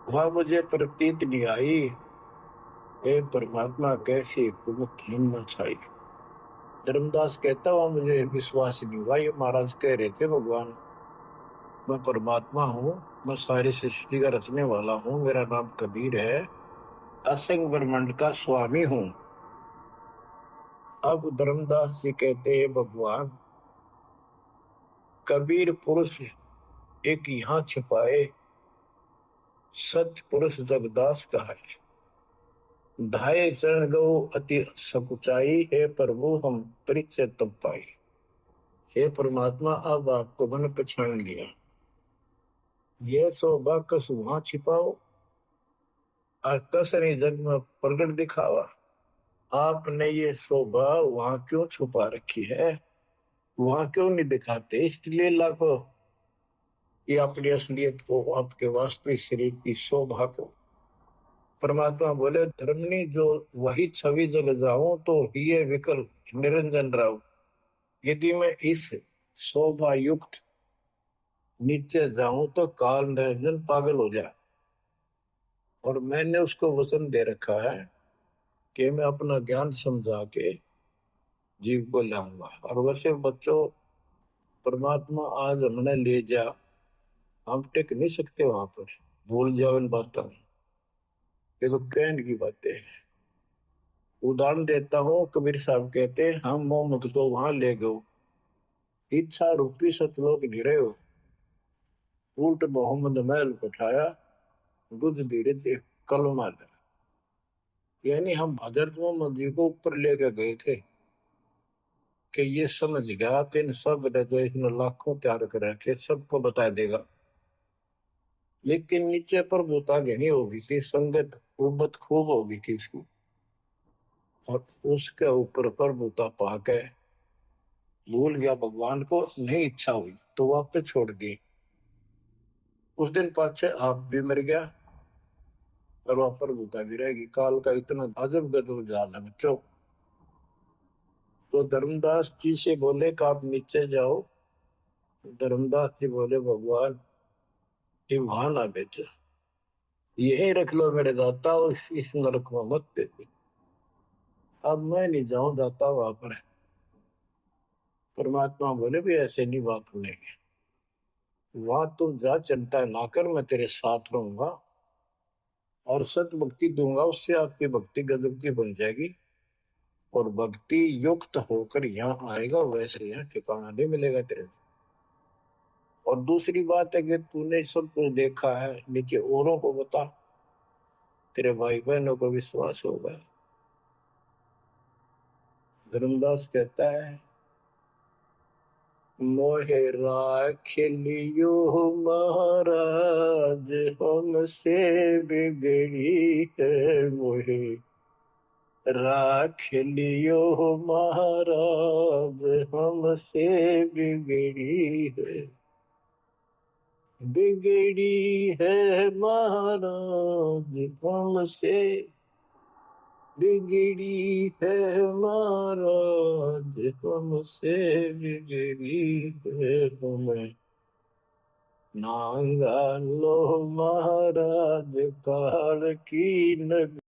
वह मुझे प्रतीत नहीं आई, हे परमात्मा कैसी कुमुख हिम्मत छाई। धर्मदास कहता हुआ मुझे विश्वास नहीं हुआ। ये महाराज कह रहे थे भगवान मैं परमात्मा हूँ, मैं सारी सृष्टि का रचने वाला हूँ, मेरा नाम कबीर है, असंग ब्रह्मांड का स्वामी हूँ। अब धर्मदास जी कहते हैं भगवान कबीर पुरुष एक यहाँ छिपाए, सत्य पुरुष जगदास का है। धाये चरण गौ अति सकुचाई, हे प्रभु हम परिचय तब पाई। हे परमात्मा अब आपको मन पहचान लिया। ये शोभा कस वहां छिपाओ और कस ने जग में प्रगट दिखावा। आपने ये शोभा वहां क्यों छुपा रखी है, वहां क्यों नहीं दिखाते? इसलिए लाखों ये अपनी असलियत को, आपके वास्तविक शरीर की शोभा को। परमात्मा बोले धर्मनी जो वही छवि जग जाऊं, तो ही विकल निरंजन राव। यदि मैं इस शोभा युक्त नीचे जाऊं तो काल निरंजन पागल हो जाए। और मैंने उसको वचन दे रखा है कि मैं अपना ज्ञान समझा के जीव को लाऊंगा। और वैसे बच्चों, परमात्मा आज हमने ले जा, हम टिक नहीं सकते वहां पर। भूल जाओ इन बातों, ये तो कहने की बातें हैं। उदाहरण देता हूँ, कबीर साहब कहते हैं हम मोहम्मद को वहां ले गए, इच्छा रूपी सतलोक गिरे हो, उल्ट मोहम्मद महल उठाया, दूध धीरे कलमा दे। यानी हम हजरत मोहम्मद जी को ऊपर लेके गए थे कि ये समझ गया कि इन सब ने जो इसने लाखों तैयार कर रखे सबको बता देगा। लेकिन नीचे पर भूता घनी होगी थी, संगत उबत खूब होगी थी इसकी, और उसके ऊपर पर भूता पाके भूल गया भगवान को, नहीं इच्छा हुई तो वापस छोड़ दी। उस दिन पाछे आप भी मर गया और वहां पर भूता भी रहेगी। काल का इतना अजब गजब जाल है बच्चों। तो धर्मदास जी से बोले कि आप नीचे जाओ। धर्मदास जी बोले भगवान ये वहां ना भेजो, यही रख लो मेरे दाता, और इस नरक में मत भेजो। अब मैं नहीं जाऊं दाता वहां पर। परमात्मा बोले भी ऐसे नहीं बात सुनेगी, वहां तुम जा, चिंता ना कर, मैं तेरे साथ रहूंगा और सत भक्ति दूंगा, उससे आपकी भक्ति गजब की बन जाएगी और भक्ति युक्त होकर यहाँ आएगा, वैसे यहाँ ठिकाना नहीं मिलेगा तेरे। और दूसरी बात है कि तूने सब कुछ देखा है, नीचे औरों को बता, तेरे भाई बहनों को विश्वास होगा। धर्मदास कहता है मोहे राख लियो महाराज, हमसे बिगड़ी है मोहे राख लियो महाराज, हमसे बिगड़ी है। बिगड़ी है महाराज हमसे, बिगड़ी है महाराज हमसे, बिगड़ी है हमें नांगा लो महाराज काल की नगरी।